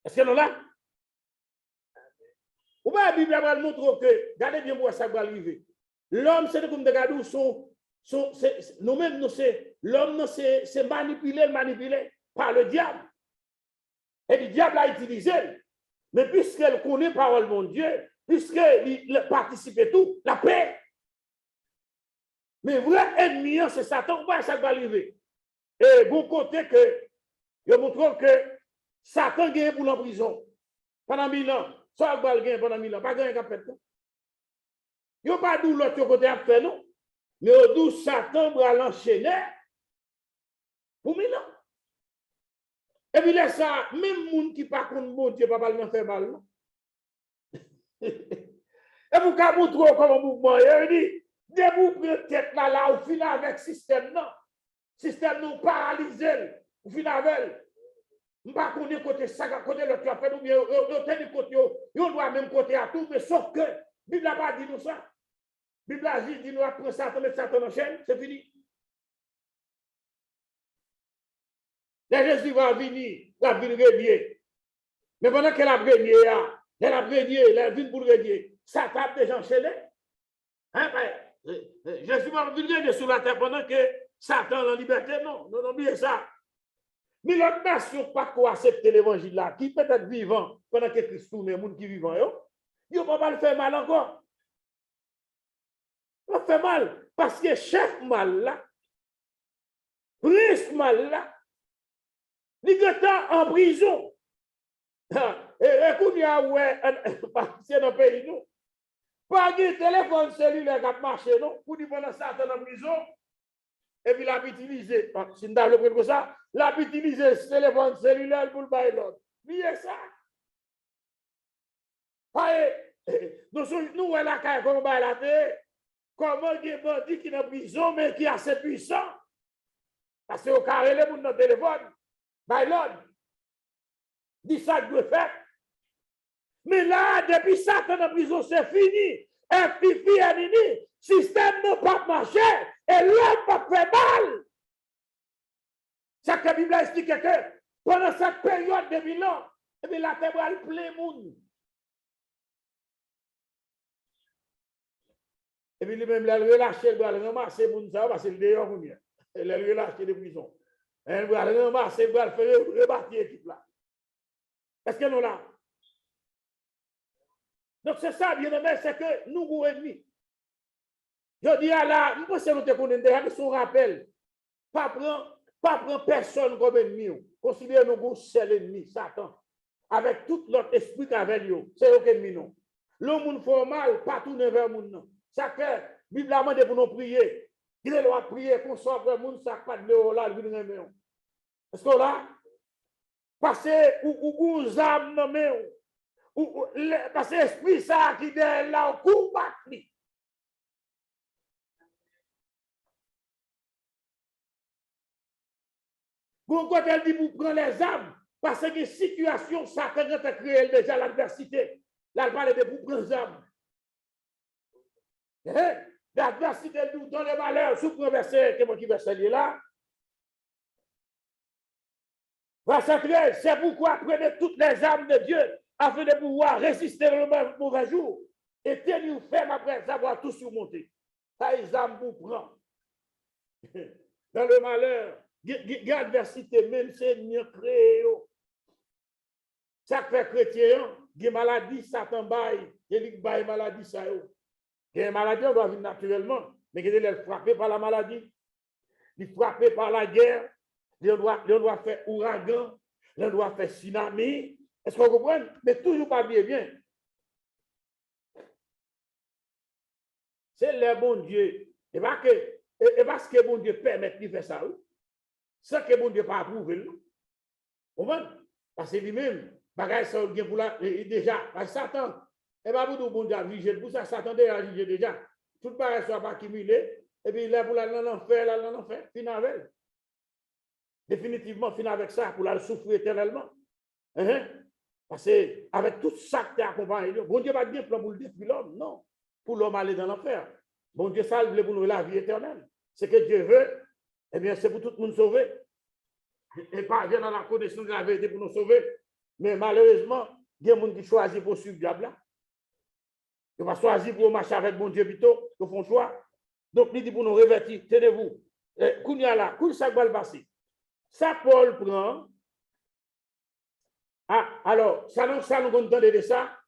Est-ce que nous là? Ou bien la Bible va montrer que, regardez bien où ça va arriver. L'homme, c'est comme de regarder nous-mêmes, l'homme, c'est manipulé par le diable. Et le diable a utilisé. Mais puisqu'elle connaît la parole de mon Dieu, puisqu'il participe et tout, la paix. Mais vrai ennemi, c'est Satan, où ça va arriver. Et bon côté que, je montre que Satan gagne pour la prison. Pendant 1000 ans. Ça va gagner pendant 1000 ans. Pas gagner qu'à faire. Il n'y a pas d'où l'autre côté à faire, non? Mais d'où Satan va l'enchaîner pour 1000 ans. Et puis là, ça, même les gens qui ne sont pas contre bon Dieu, pas le faire mal. Et vous pouvez montrer comment mouvement. Il dit, dès que vous prenez tête là, vous filez avec le système, non? Le système nous paralyse. Ou fin avec. Je ne sais pas qu'on côté ça, côté l'autre, après nous, on côté, on doit même côté à tout, mais sauf que, la Bible n'a pas dit nous ça. La Bible a dit nous après Satan, mettre Satan en chaîne, c'est fini. Les Jésus va venir, la ville régner. Mais pendant qu'elle a régné, elle a régné, la ville pour régner, Satan a déjà enchaîné. Hein, Jésus va venir sur la terre pendant que Satan est en liberté, non, non, oubliez ça. Mais l'autre nation pas quoi accepter l'évangile là, qui peut être vivant pendant que Christ tourne, les gens qui vivent, ils ne vont pas le faire mal encore. Ça fait mal parce que chef mal là, prince mal là, il est en prison. Et qu'on y a, ouais, c'est dans le pays, non? Pas de téléphone cellulaire qui a marché, non? Pour dire pendant ça, dans la prison, et puis l'a utilisé, si nous avons comme ça, l'a utilisé ce téléphone cellulaire pour le bailler l'autre. Bien ça. Nous, la caille, comment bailler la tête? Comment il y a un bandit qui est en prison, mais qui est assez puissant? Parce qu'au carré, les gens dans le téléphone, bailler l'autre. Dit ça que doit faire. Mais là, depuis ça, dans la prison, c'est fini. Et puis, système n'a pas marché et l'homme pas fait mal. C'est que la Bible explique que pendant cette période de 1000 ans, et bien, la terre va plein de monde. Et puis, lui-même, il a relâché, il va ramasser les gens, parce que c'est le dehors. Il a relâché des prisons. Il va ramasser, il va faire rebattre l'équipe là. Est-ce que nous là? Donc, c'est ça, bien aimé, c'est que nous, nous ennemis. Je dis à la, je pense que nous te connaissons déjà, son rappel. Pas prendre personne comme ennemi. Considère nous comme seul ennemi, Satan. Avec tout notre esprit qu'avec lui. C'est eux qui ennemi nous. Le monde fait mal, pas tourner vers le monde. Ça fait, Bible a demandé pour nous prier. Il est droit de prier, qu'on soit vers le monde, ça pas de l'eau là, il vient de nous. Est-ce que là, passer ou âmes nommées, parce que l'esprit ça qui est là, au combat. Quand elle dit pour prendre les âmes, parce que les situations, ça a créé déjà l'adversité. Là, elle parle de pour prendre les âmes. L'adversité dans les malheurs, sous le verset, qui verset là. Verset 13, c'est pourquoi prenez toutes les âmes de Dieu afin de pouvoir résister le mauvais jour et tenir ferme après avoir tout surmonté. Ça, les âmes vous prendre. Dans le malheur, l'adversité, même Seigneur créé. Ça fait chrétien, il y a maladie, Satan baille, il y a maladie, ça. Il y a une maladie, on doit vivre naturellement, mais il est frappé par la maladie, il est frappé par la guerre, il doit faire ouragan, il doit faire tsunami. Est-ce que vous comprenez? Mais toujours pas bien. C'est le bon Dieu. Et parce que bon Dieu permet de faire ça, sans que bon Dieu pas approuvé. Vous comprenez? Parce que lui-même, bagage ça pour là, déjà, parce que Satan, et pas pour bon Dieu juger, pour ça, Satan déjà jugé déjà. Tout le bagage soit pas accumulé, et puis là, pour l'enfer, fin avec. Définitivement, fin avec ça, pour la souffrir éternellement. Parce que avec tout ça qui accompagné, bon Dieu va bien pour le détruire l'homme, non. Pour l'homme aller dans l'enfer. Bon Dieu, ça, il voulait pour nous la vie éternelle. Ce que Dieu veut, eh bien, c'est pour tout le monde sauver. Et pas bien dans la connaissance de la vérité pour nous sauver. Mais malheureusement, il y a des gens qui choisissent pour suivre le diable. Ils vont choisir pour marcher avec bon Dieu plutôt, ils font choix. Donc, il dit pour nous revertir, tenez-vous. Kounia là, où ça va le passer? Ça, Paul prend. Ah, alors, ça nous entend de ça,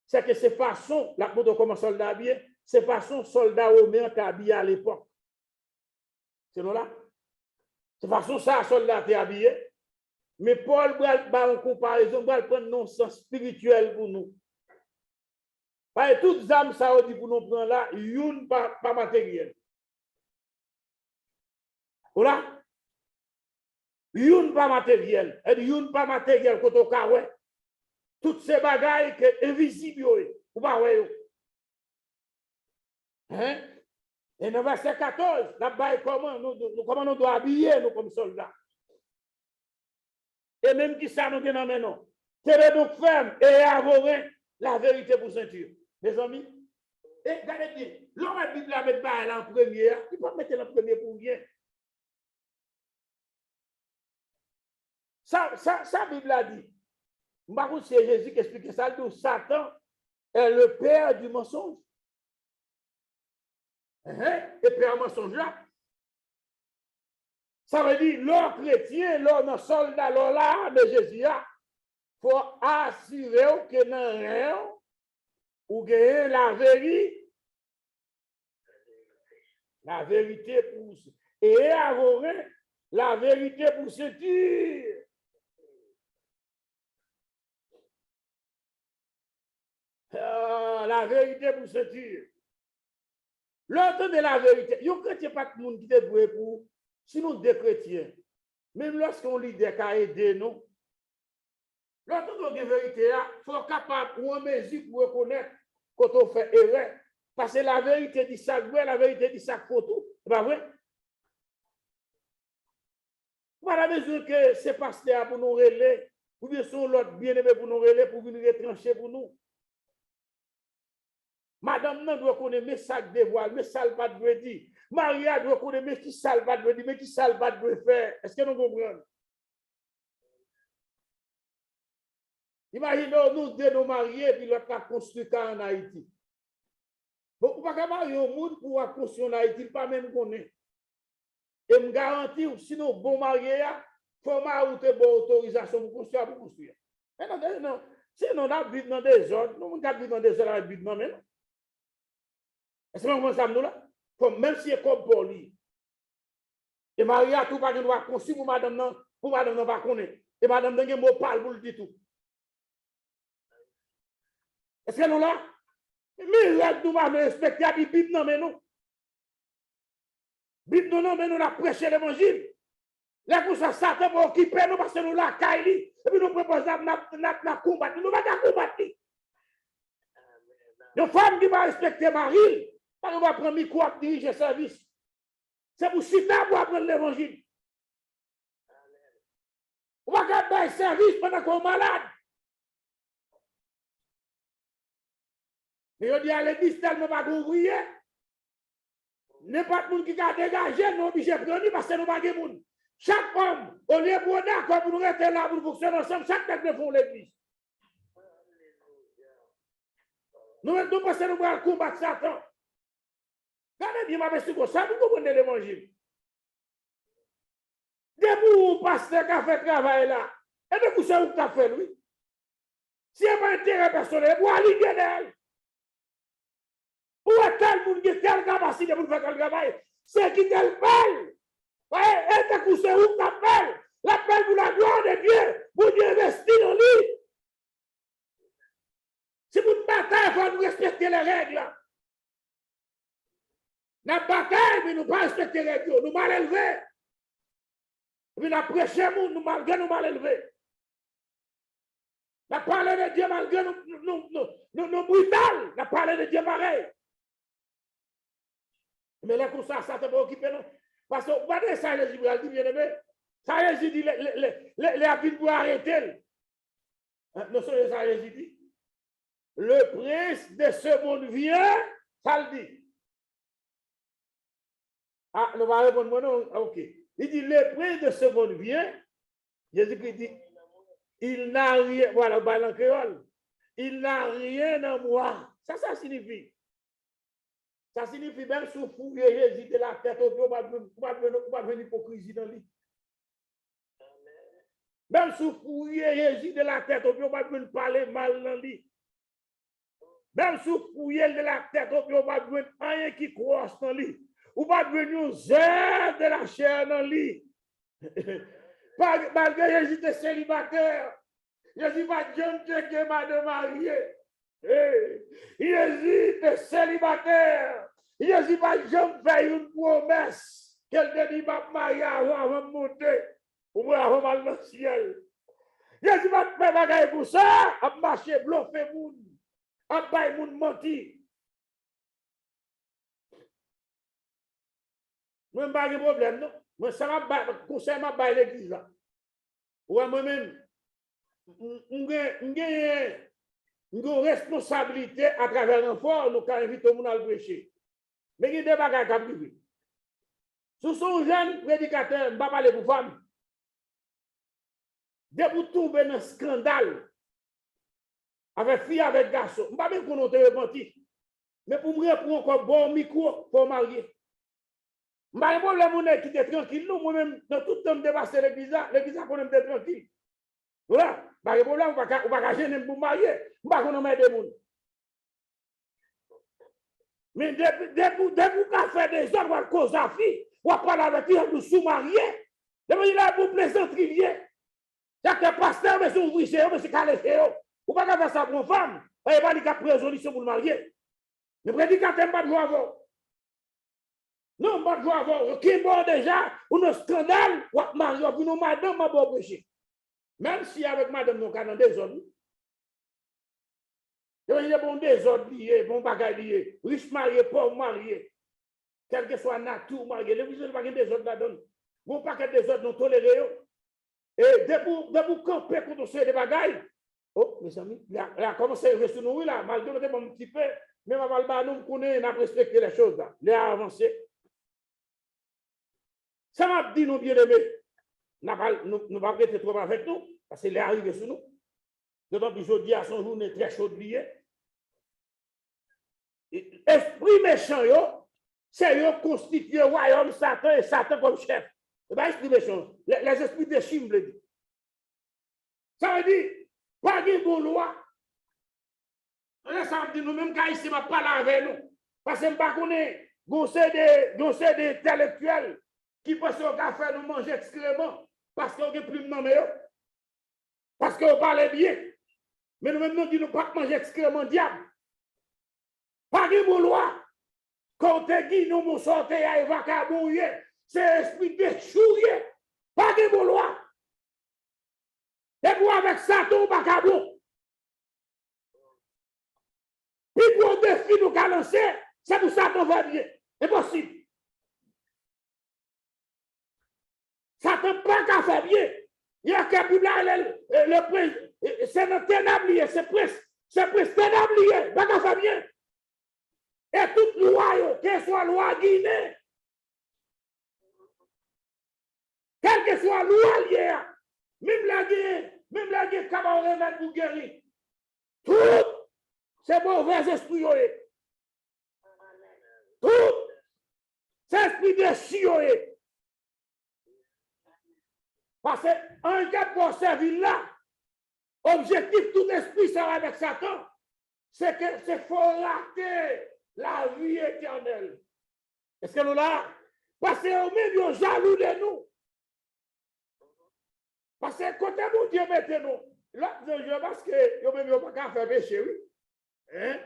c'est que c'est façon, la moto comme un soldat habillé, c'est façon soldat romain qui habillé à l'époque. C'est nous là? C'est façon ça, soldat est habillé. Mais Paul va en comparaison, va prendre non sens spirituel pour nous. Parce que toutes les âmes, ça dit pour nous prendre là, une pas matériel. Voilà? Une pas matériel. Et une pas matériel quand on a ouais. Toutes ces bagailles qui sont invisibles, ou pas ouais. Hein? Et dans verset 14, la bagaille comment nous doit habiller nous comme soldats. Et même qui ça nous gagne maintenant. Tenez donc ferme et arrogant la vérité pour ceinture. Mes amis, et regardez bien, l'homme a Bible la mettre en première, il peut mettre en premier pour rien. Ça, Bible a dit. C'est Jésus qui explique ça. Donc, Satan est le père du mensonge. Et père mensonge là. Ça veut dire, l'homme chrétien, l'homme soldat, l'homme là, mais Jésus a, il faut assurer que dans rien, ou gagner la vérité. La vérité pour. Et avoir la vérité pour se dire. La vérité pour se dire. L'autre de la vérité. Il n'y a pas de monde qui est doué pour. Sinon, des chrétiens. Même lorsqu'on lit des cas aidés, non. L'autre de la vérité, il faut être capable ou en mesure pour reconnaître quand on fait erreur. Parce que la vérité dit ça vrai, la vérité dit ça faux tout. C'est pas vrai? Pas la mesure que c'est pasteur pour nous relayer, ou bien son l'autre bien-aimé pour nous relayer, pour venir retrancher pour nous. Madame nan doit connaître mes sacs de voile, mes salles pas de dire. Maria doit connaître mes qui salles pas de dire, mais qui salles pas de faire. Est-ce que nous comprenons? Imaginez nous deux nous mariés, puis l'autre a construit en Haïti. Bon, on ne peut pas marier au monde pour construire en Haïti, pas même connaître. Et me garantir, sinon, bon marié, il faut que bonne autorisation pour construire, pour construire. Non, sinon, on habite dans des zones, nous habitons dans des zones avec non, mais non. Est-ce que vous comprenez ça, nous là? Même si c'est comme pour lui. Et Maria, tout pas doit construire pour madame non pas connaître. Et madame n'a pas parle pour le dire tout. Est-ce que nous là? Mais nous va respecter la Bible, non, mais non. Bible, non, mais nous la prêcher l'évangile. Là, pour ça, Satan va occuper nous parce que nous la caille. Et puis nous proposons de combattre. Nous ne pas combattre. Une femme qui va respecter Marie, on va prendre le micro pour diriger le service. C'est pour Sita pour apprendre l'évangile. On va garder le service pendant qu'on est malade. Mais on dit à l'église tellement pas d'ouvrier. N'importe qui a dégagé, nous obligés de prendre parce que nous n'avons pas de monde. Chaque homme, au lieu de d'accord pour nous rester là, pour nous fonctionner ensemble, chaque tête de fond l'église. Nous pensons que nous allons combattre Satan. Regardez bien ma question, ça vous comprenez l'évangile. Depuis où pasteur qui a fait travail là, et de vous savez où tu as fait lui. Si il n'y a pas intérêt personnel, vous allez gagner. Où est tel monde qui a telle capacité pour faire quel travail? C'est qui tel mal. Et de vous savez où tu as fait. L'appel pour la gloire de Dieu, pour Dieu investir dans lui. Si vous ne bataille, il faut nous respecter les règles. Nous bataille, mais nous ne pas respecter les règles. Nous mal élevés. Puis nous prêchons, nous malgré nous mal élevés. Nous parlons de Dieu malgré nous brutal. Nous parlons de Dieu pareil. Mais là, comme ça ne peut pas occuper. Parce que vous voyez ça, Jésus dit, bien aimé. Ça, Jésus dit, les habits pour arrêter. Non, ça, Jésus dit. Le prince de ce monde vient, ça le dit. Ah, nous allons répondre, non, ok. Il dit, le prince de ce monde vient. Jésus-Christ dit, il n'a rien, voilà, en créole. Il n'a rien en moi. Ça signifie. Ça signifie même si vous fouillez Jésus de la tête au pied, on va venir l'hypocrisie dans lui. Même si vous fouillez Jésus de la tête au pied, on va venir parler mal dans lui. Même si vous fouillez de la tête au pied, on va venir rien qui croise dans lui. Ou va venir zèle de la chair dans lui. Malgré Jésus était célibataire, Jésus va jamais que madame mariée. Jésus était célibataire. Jésus va jamais faire une promesse qu'elle te dit va marier avant de monter ou avant aller dans le ciel. Jésus va te faire bagaille pour ça, à marcher, bluffer moun, à bailler moun menti. Moi, je n'ai pas de problème, non? Moi, ça m'a conseillé à bailler l'église là. Ouais, moi-même, j'ai une responsabilité à travers l'enfant, nous avons invité tout le monde à le prêcher. Mais il y a des bagages qui privés. Si son jeune prédicateur, je ne vais pas parler pour femme. Dès que vous tombez dans un scandale, avec fille, avec garçon, je ne vais pas même qu'on ait repenti. Mais pour me reprendre encore bon micro, pour marier. Je ne vais pas problème qui était tranquille. Nous, moi-même, dans tout le temps, je dépasse l'église, l'église a qu'on est tranquille. Voilà. Pas de problème, on ne va pas gêner pour marier. Je ne vais pas qu'on ait des gens. Mais dès qu'on fait des autres, on cause à fille, on parle avec lui, on sous-marié. Depuis là, pour plaisanterie, chaque pasteur, mais c'est ouvrier, mais c'est calé. Ou pas faire ça pour une femme, il n'y a pas de résolution pour le marier. Le prédicateur n'a pas de joie avant. Non, pas de joie avant. Qui est bon déjà, ou un scandale, ou marié, ou une madame, m'a bon péché. Même si avec madame, nous avons des hommes. Il y a bon désordre lié, bon bagage lié, riche marié, pauvre marié, quel que soit nature marié, les ne pas des autres là-dedans. Bon paquet des autres nous tolérer. Et dès vous camper contre ces bagages, oh, mes amis, là, commencé à rester nous là, malgré le un petit peu, mais ma valba nous connaît, n'a respecté les choses là, les avancées. Ça m'a dit nous bien aimés, nous pas rester trop avec nous, parce que les arrivés sur nous. D'autant plus aujourd'hui à son journée très chaude liée. Esprit méchant, c'est yo constitué royaume Satan et Satan comme chef. C'est pas esprit méchant. Les esprits de chim le dit. Ça veut dire, pas de bonne loi. Ça veut dire, nous-mêmes, quand ici, on parle avec nous. Parce que nous ne connaissons pas des intellectuels qui pensent qu'on va faire nous manger excrément parce qu'on n'a plus de nom. Parce qu'on parle bien. Mais nous-mêmes, nous disons pas manger excrément diable. Pas de bonne loi. Quand on dit nous nous sortons à évacuer, c'est esprit de chouiller. Pas de bonne loi. Et pour avec Satan, pas de bon. Puis pour le défi nous lancer, c'est pour Satan va bien. Impossible. Satan pas qu'à faire bien. Il y a qu'à le prince, c'est un ténèbre, c'est presque ténèbre, pas qu'à faire bien. Et toute loi, qu'elle soit loi Guinée, quelle que soit loi liée, même la guerre, camarade pour guérir, tout, c'est mauvais esprit. Tout, c'est esprit de chioé. Parce qu'un gars pour servir là, objectif tout esprit, ça va avec Satan, c'est que c'est faut rater la vie éternelle. Est-ce que nous là? Parce qu'au même, ils jaloux de nous. Parce que côté mon Dieu, mettez-nous. Là, je pense que ils même pas qu'à faire péché, oui. Hein?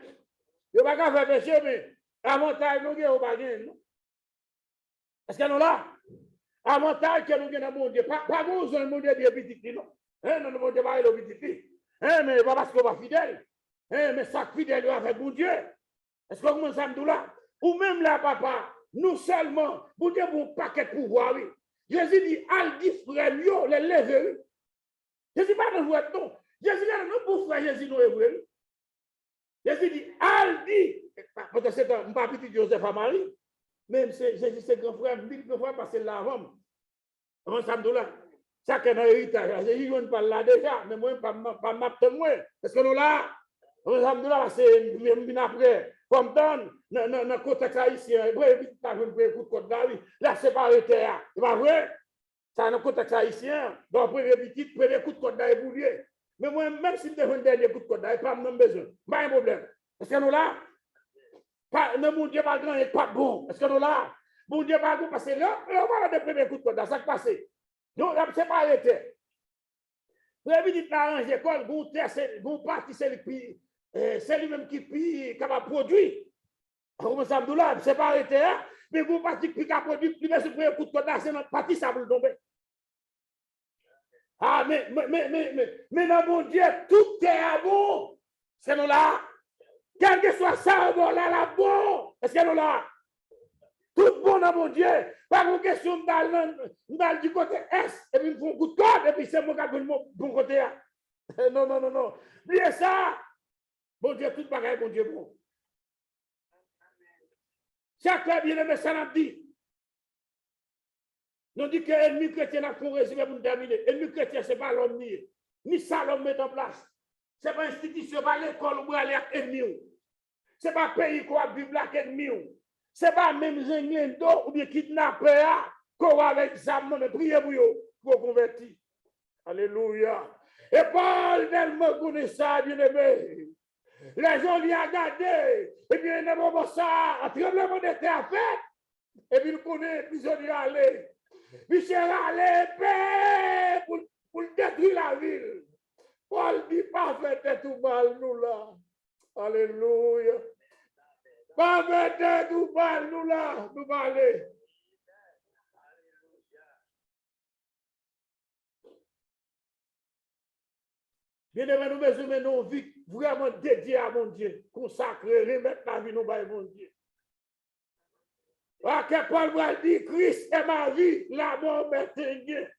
Ils pas qu'à faire péché, mais avantage, nous n'avons pas gagné. Est-ce que nous là? Avantage que nous avons dans mon Dieu. Pas besoin de mon Dieu de petit, non. Hein? Non, mon Dieu va être petit. Hein? Mais pas parce qu'on va fidèle. Hein? Mais ça fidèle avec mon Dieu. Est-ce que vous comprenez là? Ou même là, papa, nous seulement, vous avez un paquet de pouvoir, oui. Jésus dit, al dit frère, les lever. Jésus pas de jouer non. Jésus dit, non, pour frère, Jésus nous est vrai. Jésus dit, al dit, parce que c'est un petit Joseph à Marie, même Jésus, c'est grand frère, dit grand frère parce que là, avant samedi là, chacun a héritage. Jésus, je ne parle là déjà, mais moi, pas ma témoin. Est-ce que nous là, avant samedi là, c'est bien après. Comme dans le contexte haïtien, la séparité, c'est pas vrai? C'est dans le contexte haïtien, donc premier coup de code d'ail boulier. Mais moi, même si je fais un dernier coup de code d'ail, pas de besoin. Pas un problème. Est-ce que nous là? Ne mon Dieu pas grand et pas bon. Est-ce que nous là? Mon Dieu pas bon parce que là, on va le premier coup de code d'ail, ça qui passe. Donc, c'est pas arrêté. Vous avez dit dans l'école, vous parti, c'est lui-même qui est capable de produire. Comme ça, c'est pas arrêté, hein? Mais vous parti qui a produit, plus mais c'est un coup de code, c'est notre partie, ça va tomber. Ah, mais dans mon Dieu, tout est à bon. C'est nous là. Quel que soit ça, bon, là, bon. Est-ce que nous là? Tout bon dans mon Dieu. Pas une question de du côté Est, et puis ils font un coup de corde, et puis c'est mon gars de bon côté. Non, non, non, non. Oubliez ça. Bon Dieu, tout bagaille, bon Dieu, bon. Chaque fois, bien aimé, ça n'a dit. Nous dit que l'ennemi chrétien a fait un résumé pour nous terminer. L'ennemi chrétien, ce n'est pas l'homme ni ça l'homme met en place. Ce n'est pas l'institution, ce n'est pas l'école où aller avec l'ennemi. Ce n'est pas le pays qu'on a vivre avec l'ennemi. Ce n'est pas même les ou bien kidnapper qu'on va avec examen, mais prier pour eux, pour convertir. Alléluia. Et Paul, tellement connaît ça, bien aimé. Les gens viennent regarder, et puis il y a ça, un tremblement de terre fait, et puis il connaît, prisonnier aller. Michel allait pour détruire la ville. Paul dit pas faire tout mal, nous là. Alléluia. Pas faire tout mal, nous là. Nous parler. Bien aimé, nous besoin nos vies vraiment dédiées à mon Dieu, consacrer, remettre la vie nous à mon Dieu. Ah, que Paul va dire, Christ est ma vie, la mort m'éteigne.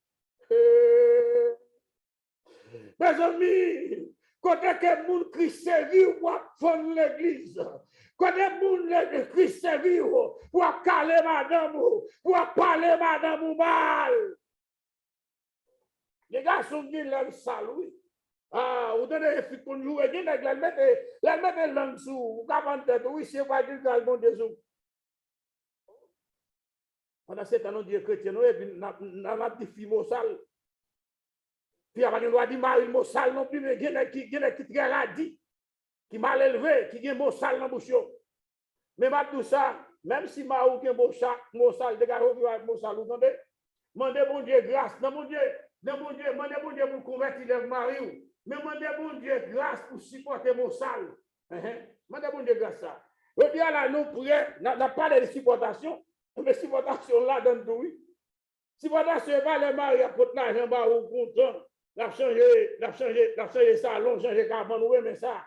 Mes amis, quand que moun Christ servi ou fond l'église, quand moun Christ servi ou caler madame ou parler madame ou mal. Les gars sont venus là, salut. Ah, vous donnez des filles pour nous jouer, ils mettent langue sous, vous avez tête, oui, c'est pas du galbon des eaux. Pendant ce temps, nous disons chrétien, et puis nous avons des filles mossales. Puis après, nous avons dit mari mossal non plus, mais il y a qui très radis, qui mal élevé, qui a mossal dans la bouche. Mais tout ça, même si ma ou qui mossal, dégagez mossal, vous entendez? Mandez bon Dieu grâce, non mon Dieu, mandez bon Dieu pour convertir les maris. Mais demandez bon Dieu grâce pour supporter mon sale. Demandez bon Dieu grâce ça. Le bien là, nous prions, n'a pas de supportation, mais supportation là donne tout. Supportation pas les maris à côté l'argent bas ou content. L'a changé salon, changé cabane, oui, mais ça.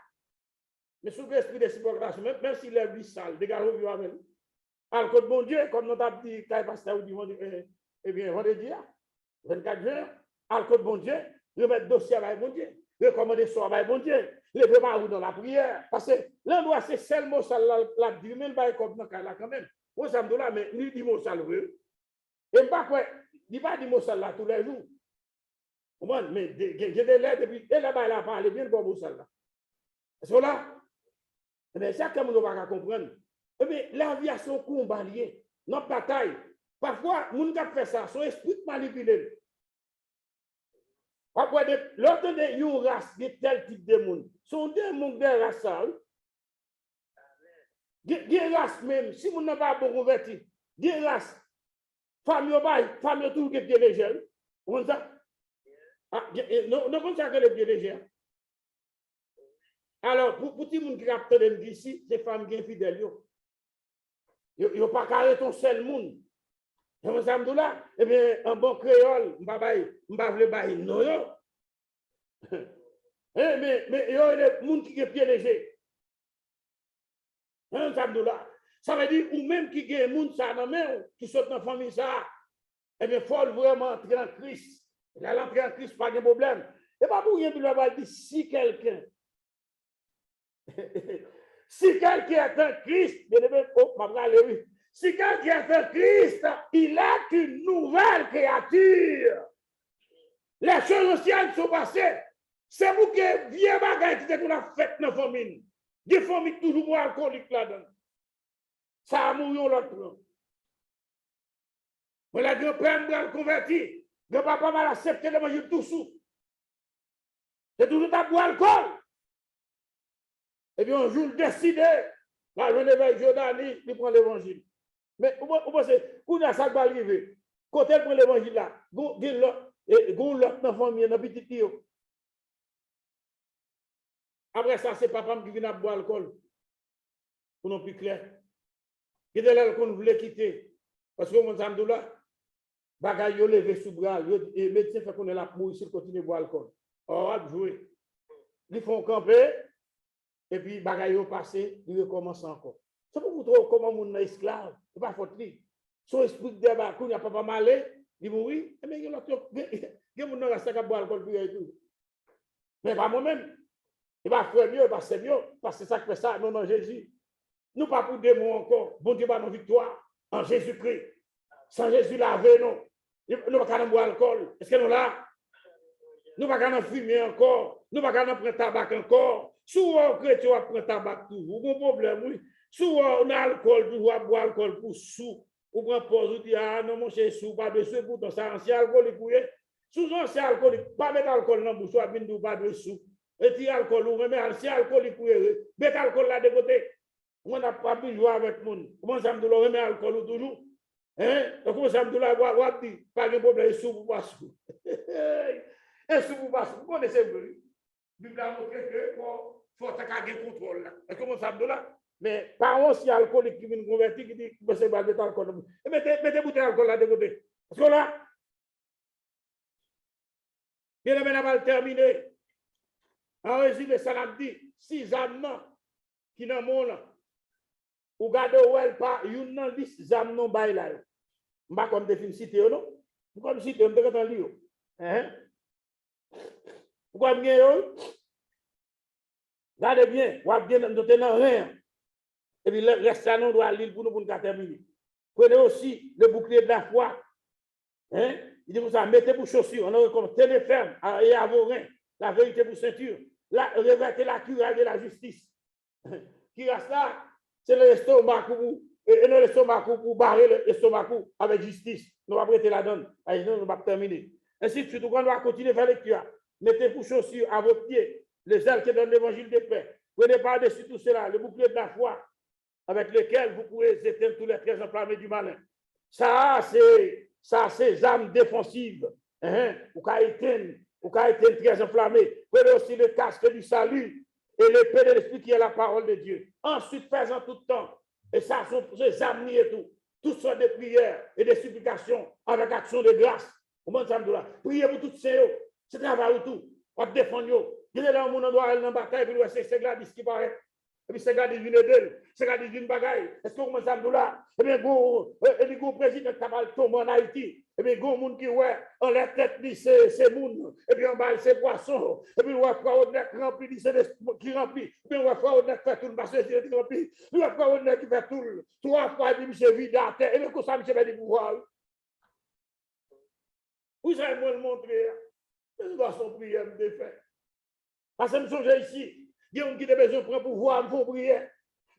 Mais sous l'esprit de supportation, même s'il est sale, dégagez vous avec. Alors que bon Dieu, comme nous avons dit, quand pasteur dit, eh bien, vendredi, 24 juin, alors que bon Dieu, remettre dossier avec bon Dieu. Recommander soit avec bon Dieu, lever ma roue dans la prière. Parce que l'endroit, c'est seulement ça, la dit, mais il va comme dans là quand même. Moi, ça me dit là, mais lui dit mon sale, et pas quoi, il va dire mon sale là tous les jours. Mais j'ai des lettres, et puis, et là-bas, il a parlé bien de mon sale là. Est-ce que là? Mais ça, comme on va comprendre. Eh bien, l'aviation combat lié, notre bataille. Parfois, les gens qui font ça, son esprit manipulé. Après, l'autre de une race, de tel type de monde, sont des mondes de race. Des races même, si vous n'avez pas bon converti, des races, famille tout qui est bien légère. On ça? Non, comme ça que les pieds légers. Alors, pour tout le monde qui capte ici, ces femmes qui sont fidèles, ils n'ont pas carré ton seul monde. Et vous savez là, eh bien, un bon créole, je ne vais pas non. Mais il y a des gens qui ont pieds légers. Là, ça veut dire, ou même qui ont des gens qui sont dans la famille, ça, eh bien, il faut vraiment entrer en Christ. L'entrée en Christ, pas de problème. Et pas pour rien, il va dire, si quelqu'un est un Christ, bien aimé, si quelqu'un est un Christ, il est une nouvelle créature. Les choses anciennes sont passées. C'est vous qui vieux bagaille qui a fait dans la famille. Des familles toujours moins alcooliques là-dedans. Ça a mouru l'autre. Mais la grand-père m'a converti. Le papa m'a accepté de manger tout sous. C'est toujours à boire alcool. Et puis un jour, décidé, là, je vais vers Jordanie, il prend l'évangile. Mais vous pensez, où est-ce que ça va arriver? Quand elle prend l'évangile là, il y a l'autre dans la famille, dans la petite fille. Après ça, c'est papa qui vient boire alcool. Pour non plus clair. Il est là qu'on voulait quitter. Parce que mon samedi là, bagaille yo levé sous bras, et médecin fait qu'on est là pour ici continuer à boire alcool. On va jouer. Ils font camper, et puis bagaille yo passé, ils recommencent encore. C'est pour vous trouver comment mon esclave, c'est pas faute li. Son esprit de débat, il n'y a pas malé, il mourit, et bien il y a l'autre, il y a mon nom qui boit alcool pour et tout. Mais pas moi-même. Il va faire mieux, parce que c'est mieux, parce que c'est ça qui fait ça, non, non, Jésus. Nous pas pour des mots encore. Bon Dieu, nos victoire en Jésus-Christ. Sans Jésus laver, non. Nous pas qu'à boire alcool. Est-ce que nous là? Nous pas qu'à fumer encore. Nous pas qu'à prendre tabac encore. Souvent, chrétien va prendre tabac tout. Vous avez un problème, oui. Souvent, on a alcool, vous boire alcool pour sous. Ou prendre pause, vous dites, ah non, mon cher, sous, pas de sous, pourtant, ça, ancien alcoolique, oui. Souvent, c'est alcoolique. Pas mettre alcool dans la bouche, ou pas de sous. Et puis, alcool, ou remet ancien alcoolique, oui. Mettez alcool là de côté. On n'a pas pu jouer avec le monde. Comment ça me dit, remet alcool toujours? Hein? Comment ça me dit, pas de problème, sous pour pas sous. Et sous pour pas sous. Vous connaissez, vous? Bible a montré que faut avoir contrôle là. Et comment ça me dit là? Mais pas aussi alcoolique qui vient convertir, qui dit que c'est pas de alcool. Mettez bouteille d'alcool là de côté. Parce que là, bien aimé, on va terminer. En résumé, ça l'a dit, 6 âmes qui dans le monde, ou gardez où elle pas, une nan liste zam non bay là. M'pa comme définir cité non. Comme cité on peut entendre lire. Hein? Pourquoi bien yo? Gardez bien, ou bien nous tenons rien. Et puis le reste là nous doit lire pour nous pour terminer. Prenez aussi le bouclier de la foi. Hein? Il dit comme ça, mettez pour chaussures, on aurait comme tenez ferme et à vos reins, la vérité pour ceinture. Là, revêtez la cuirasse de la justice. Qui reste là? C'est l'estomac pour barrer l'estomac avec justice. Nous allons prêter la donne. Nous allons terminer. Ainsi de suite, on va continuer à faire lecture. Mettez pour chaussures à vos pieds les ailes qui donnent l'évangile de paix. Prenez par-dessus tout cela le bouclier de la foi avec lequel vous pouvez éteindre tous les pièges enflammés du malin. Ça, c'est âmes défensives. Vous pouvez éteindre très enflammés. Prenez aussi le casque du salut et l'épée de l'esprit qui est la parole de Dieu. Ensuite, faites en tout temps. Et ça, sont ces âmes et tout. Toutes sortes de prières et de supplications avec action de grâce. Priez pour toutes ces eaux. C'est travail tout. On défend. Il y a là où on doit aller dans la bataille, puis c'est Gladys qui paraît. Et puis c'est Gladys vient d'elle. C'est Gladys vient de bagaille. Est-ce que vous commencez à me dire là? Eh bien, le président qui va tomber en Haïti. Et puis, il y a des gens qui ouais, en la tête, c'est moun. Et puis, en bas, c'est poisson. Et puis, on va faire un rempli, c'est qui remplit. Et puis, on va faire un fait tout le marché, c'est rempli. On va faire un qui fait tout. 3 fois, et puis, monsieur vide à terre. Et puis, comme ça, monsieur va dire pouvoir. Vous savez, moi, le montrer. Nous doit son prière me défaire. Parce que nous sommes ici. Il y a un qui a besoin de prendre pouvoir, il faut prier.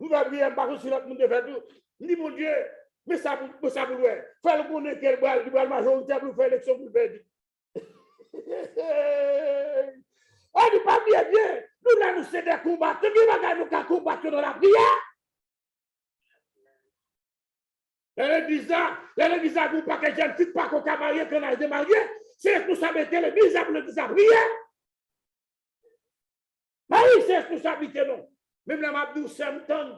Nous allons prier, par contre, si l'autre monde fait tout. Dis mon Dieu, mais ça pour le faire. Faire le bonheur qu'elle va, il va la majorité pour faire l'élection pour le perdre. On dit pas bien. Nous là, nous sommes des combattants. Nous allons combattre dans la prière. L'église, vous pas que jeune fille pas qu'on a marié, qu'on a démarié. C'est responsabilité de l'église pour l'église à prier. Oui, c'est responsabilité, non. Même la mabdou, c'est un ton.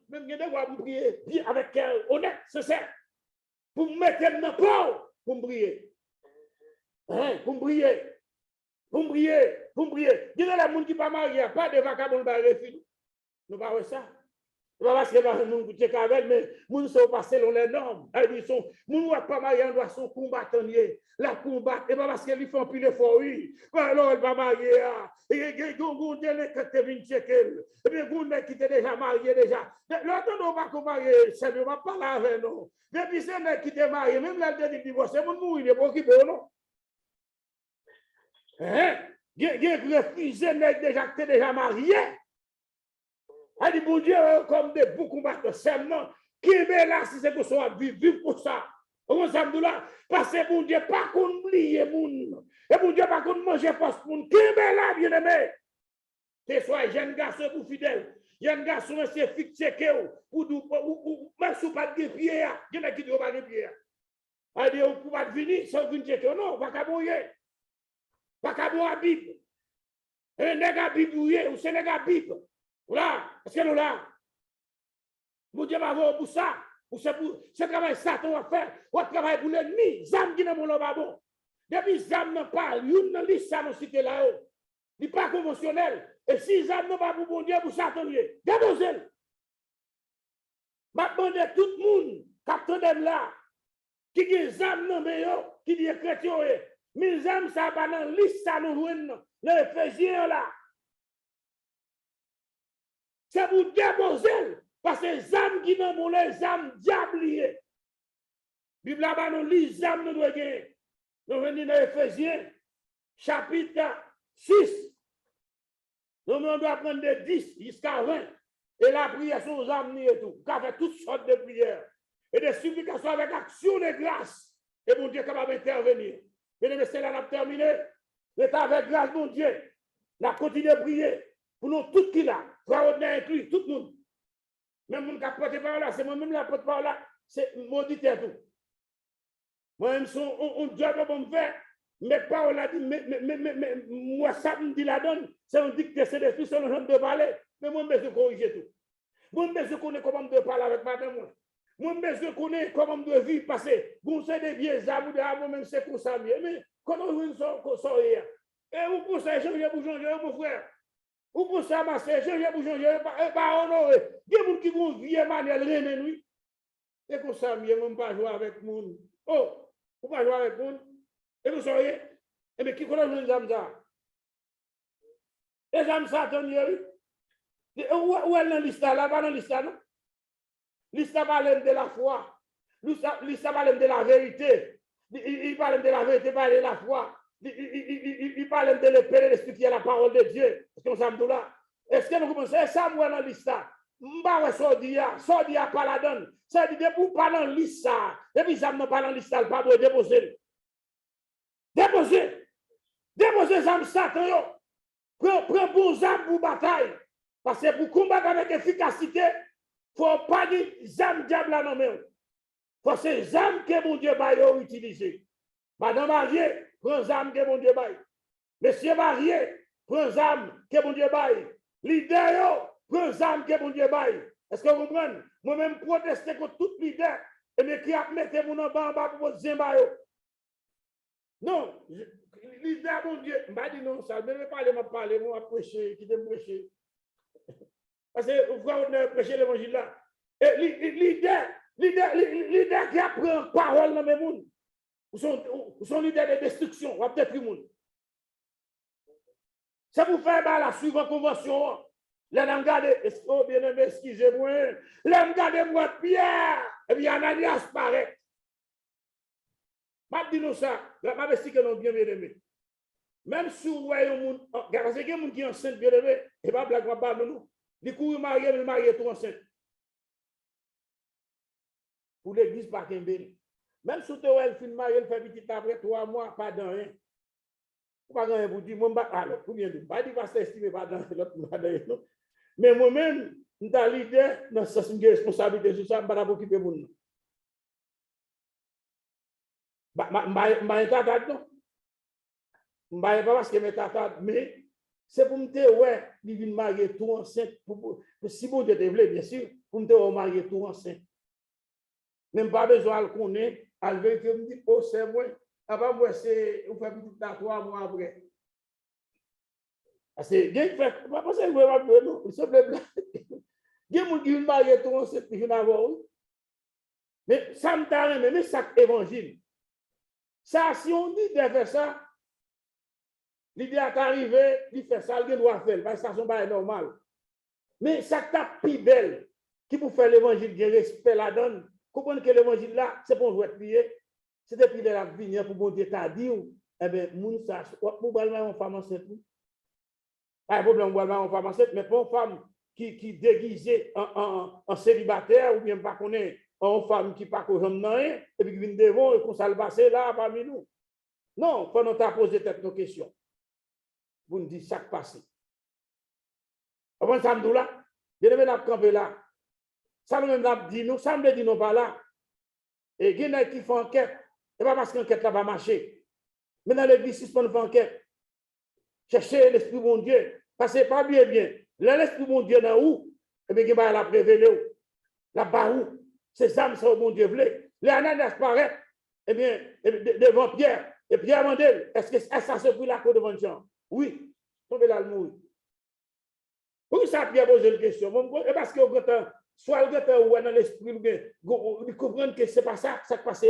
Même il doit vous prier avec honnête, c'est ça. Pour me mettre dans le corps, pour me prier. Pour me prier. Il y a des gens qui ne sont pas mariés, pas de vagabonds, nous ne parlons pas ça. Ce n'est pas parce que les gens qui sont avec, mais les gens sont pas selon les normes. Les gens ne sont pas mariés, ils sont combattants. La combattre, et pas parce qu'ils font plus d'efforts, oui. Alors, elle va marier. Et il y a des gens qui viennent checker. Et puis, il y a des gens qui sont déjà mariés. L'autre, on ne va pas marier, ça ne va pas là avec nous. Mais puis, c'est un qui est marié, même là, il dit divorce, c'est mon mouille, il est pas occupé, non? Il y a des refusés déjà mariés. Elle dit, bon Dieu, comme des bouts combattants, seulement, qui est là, si c'est pour ça, vivre pour ça. On s'en dit là, parce que bon Dieu, pas qu'on oublie moun. Et bon Dieu, pas qu'on mange poste moun. Qui est là, bien aimé? Que soit jeune garçon pour fidèle, jeune garçon, c'est fixé que ou même si pas de pied, il y en a qui ne pas de pied. Elle dit, on ne peut pas venir sans venir checker. Non, pas qu'à bouiller. Pas qu'à boire la Bible. Et les gars Bible, ou c'est les gars Bible. Voilà, est-ce que nous là? Vous dites, pour ça, ou c'est pour ce travail, ça, on va faire, on va travailler pour l'ennemi, Zam qui n'a pas bon. Depuis Zam n'a pas, une liste, ça nous cite là-haut. Il n'est pas conventionnel. Et si Zam n'a pas pour bon Dieu, pour Satan, déposez-le. m'a demandé tout le monde, capteur là, qui a des âmes dans le qui dit chrétien, mes âmes, ça va dans la liste, ça nous joue dans Éphésiens là. C'est pour déposer, parce que les âmes qui n'ont pas les âmes diabliées. Bible là-bas, nous lisons les âmes, nous devons gagner. Nous venons dans Éphésiens, chapitre 6. Nous devons prendre de 10 jusqu'à 20. Et la prière sur les âmes et tout. Car fait toutes sortes de prières. Et des supplications avec action de grâce. Et mon Dieu est capable d'intervenir. Et c'est là, on a terminé. L'État avec grâce, mon Dieu. On a continué de prier. Pour nous, tout qui là. Frère inclus, tout le monde. Même mon qui a porté par là, c'est moi-même la porte par là. C'est mon dit tout. Moi-même, on job pour me faire. Mais parole a dit, mais moi, ça me dit la donne. C'est un dicté, c'est des filles, c'est le genre de parler. Mais moi, je veux corriger tout. Moi, je connais comment je parler avec madame. Moi, je connais comment je vivre passer. Vous savez des vieux amours, même c'est pour ça. Mais comment vous sortir? Et vous pour ça, changer pour changer, mon frère. Vous pour ça, ma soeur, changer pour changer, pas honorer. Il y a des gens qui vont vivre manière de nuit. Et pour ça, je ne vais pas jouer avec le monde. Oh, vous ne pas jouer avec le monde. Et vous savez, et bien qui connaît les âmes ça? Les âmes ça, où est dans la liste là? Pas dans la liste non? Liste parle de la foi. Liste parle de la vérité. Il parle de la vérité, il parle de la foi. Il parle de l'esprit, d'expliquer la parole de Dieu. Est-ce que nous là? Est-ce que nous commençons ça moi dans la liste là? M'ba sordia pas la donne. Ça dit de pour pas dans la liste ça. Depuis ça n'a pas dans la liste là, pas de déposer. Déposer ça Satan yo. Prends bon armes pour bataille. Parce que pour combattre avec efficacité, il ne faut pas dire âmes diable là non mais. Faut ces âmes que mon Dieu va utiliser. Madame mariée, prends âmes que mon Dieu baille. Monsieur marié, prends âmes que mon Dieu baille. Leader, prends âmes que mon Dieu baille. Est-ce que vous comprenez? Moi-même protester contre tout leader et me qui a mis mon en bas pour Zimbayo. Non, leader, mon Dieu, je ne vais pas dire non, ça, je ne vais pas parler, moi, prêcher, qui me prêcher. Parce que vous pouvez prêcher l'évangile là. Et leader qui apprend parole dans le monde, ou sont leaders de destruction, ou peut-être le monde. Ça vous fait la suivante convention. Là, on regarde, oh bien aimé, excusez-moi, là, on regarde moi Pierre, et puis Ananias paraît. Je dis ça, je vais expliquer que nous bien aimé. Même si vous voyez un monde, parce qu'il y a des gens qui sont enceintes bien aimé, et pas blague, pas de nous. Du coup, il marié tout enceinte. Pour l'église, pas qu'un béni. Même si tu as fait marié, il fait petit après 3 mois, pas dans rien. Pas dans rien pour dire, moi, alors, pour bien dire, pas dire, pasteur estimé, pas dans l'autre, pas dans rien. Mais moi-même, je suis l'idée, dans ce sens de responsabilité sur ça, je ne vais pas occuper de mon. Je ne vais pas non. Je ne vais pas parce que je ne mais c'est pour me dire, ouais, il vient marier tout enceinte. Si vous êtes bien sûr, pour me dire, marier tout enceinte. Même pas besoin de le connaître, à vérifier, me dit, oh, c'est moi. Avant, moi, c'est, on fait petit dans 3 mois après. Parce que, il fait, pas parce que vous avez non, il se plaît. Il y a des gens qui viennent marier tout enceinte, qui viennent avoir. Mais ça me t'a mais ça, évangile. Ça, si on dit de faire ça, l'idée est arrivée, il fait ça, il doit faire, parce que ça, c'est normal. Mais ça t'a plus belle, qui pour faire l'évangile, qui respect la donne. Comprenez que l'évangile là, c'est pour jouer prier. C'est depuis la vie pour bon Dieu t'a dit, eh bien, moun ça, pour une femme enceinte. Pas de problème, pour une femme enceinte, mais pour une femme qui déguisée en célibataire, ou bien pas connaître une femme qui pas qu'on rien, et puis qui vient devant et qu'on s'est passé là parmi nous. Non, pendant que tu as posé toutes nos questions, vous nous dites chaque passé. Avant ça, nous là, je devais nous camper là. Ça nous dit nous, ça me dit nous pas là. Et il y en a qui font enquête. Ce n'est pas parce qu'enquête là va marcher. Mais dans l'église, si on fait enquête, chercher l'esprit de mon Dieu. Parce que c'est pas bien. L'esprit de mon Dieu dans où? Et bien, il va la prévenir. La barou. C'est ça, c'est mon Dieu voulait. Les Ananias paraît. Eh bien, devant Pierre. Et Pierre m'a dit, est-ce que ça se prit la cour devant Jean? Oui. Tombez là le mourir. Pourquoi ça Pierre pose une question? Parce que soit le fait ou dans l'esprit, vous comprenez que ce n'est pas ça, ça qui passe.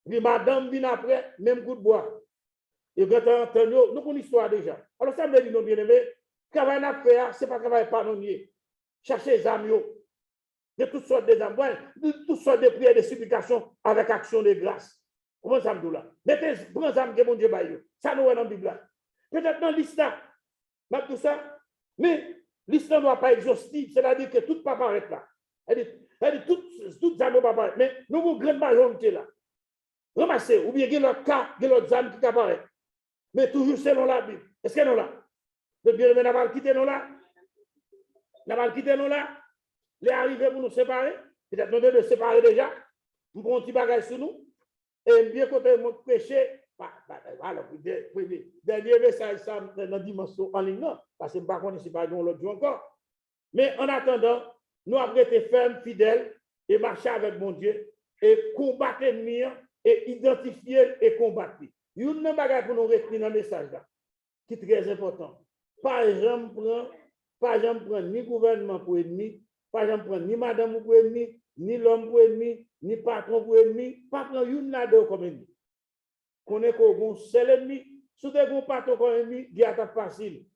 Puis madame vient après, même coup de bois. Et quand on entend, nous avons une histoire déjà. Alors ça me dit, non, bien aimé, travail à faire, ce n'est pas travail panonnier. Chercher les amis, de toutes sortes d'âmes, de toutes sortes de prières, de supplications avec action de grâce. Comment ça me dit là? Mettez grands âmes que mon Dieu baille. Ça nous est dans la Bible là. Peut-être dans l'histoire, tout ça, mais l'histoire ne doit pas être exhaustive, c'est-à-dire que tout ne va pas apparaître là. Elle dit toutes les âmes ne vont pas apparaître. Mais nous avons une grande majorité là. Ramassez, ou bien il y a l'autre cas, il y a l'autre âme qui apparaît. Mais toujours selon la Bible. Est-ce que nous là? Le bien aimé n'a pas quitté nous là? N'a pas quitté nous là? Les arrivés pour nous séparer. Peut-être nous devons séparer déjà. Nous prenons un petit bagage sur nous. Et bien côté mon péché, alors, dernier message, ça, dans la dimension en ligne, parce que je ne sais pas si pas l'autre jour encore. Mais en attendant, nous avons été fermes, fidèles, et marcher avec mon Dieu, et combattre l'ennemi, et identifier et combattre. Il y a une bagage pour nous retenir dans le message là, qui est très important. Pas jamais prendre ni gouvernement pour ennemi, pas jamais prendre ni madame pour ennemi, ni l'homme pour ennemi, ni patron pour ennemi, pas prendre une nade comme ennemi. Qu'on est qu'on seul ennemi, sous des gros patron comme ennemi, il y a facile.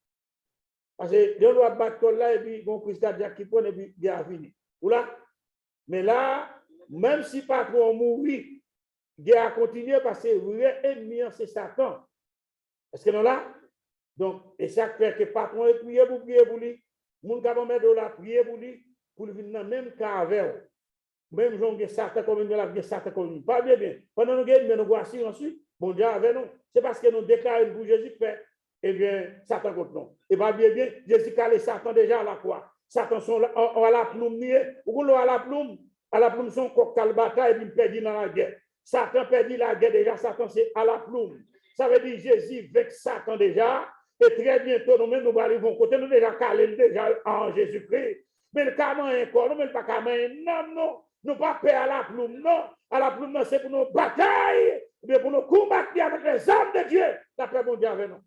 Parce que on doit battre là et puis on Christ qui prend et puis il a fini. Ou là, mais là, même si patron mourit, il a continué parce que le vrai ennemi c'est Satan. Est-ce que non là? Donc, et ça fait que patron est prié pour lui, mon capable mettre de la prier pour lui venir dans même cas avec. Même gens qui Satan comme une la Satan comme une. Pas bien. Pendant nous gagnons, mais nous voici ensuite, bon Dieu avec nous. C'est parce que nous déclarons pour Jésus fait, eh bien, Satan contre nous. Et pas bien, Jésus calé Satan déjà à la croix. Satan sont à la plume, ou à la plume sont cocktail bataille et puis perdu dans la guerre. Satan perdit la guerre déjà, Satan c'est à la plume. Ça veut dire Jésus avec Satan déjà, et très bientôt nous-mêmes nous arrivons côté, nous déjà calé déjà en Jésus-Christ. Mais le camin est encore, nous ne pas camin, non. Nous pas paix à la plume, non. À la plume, c'est pour nos batailles, mais pour nous combattre avec les armes de Dieu. La paix, mon Dieu, avec nous.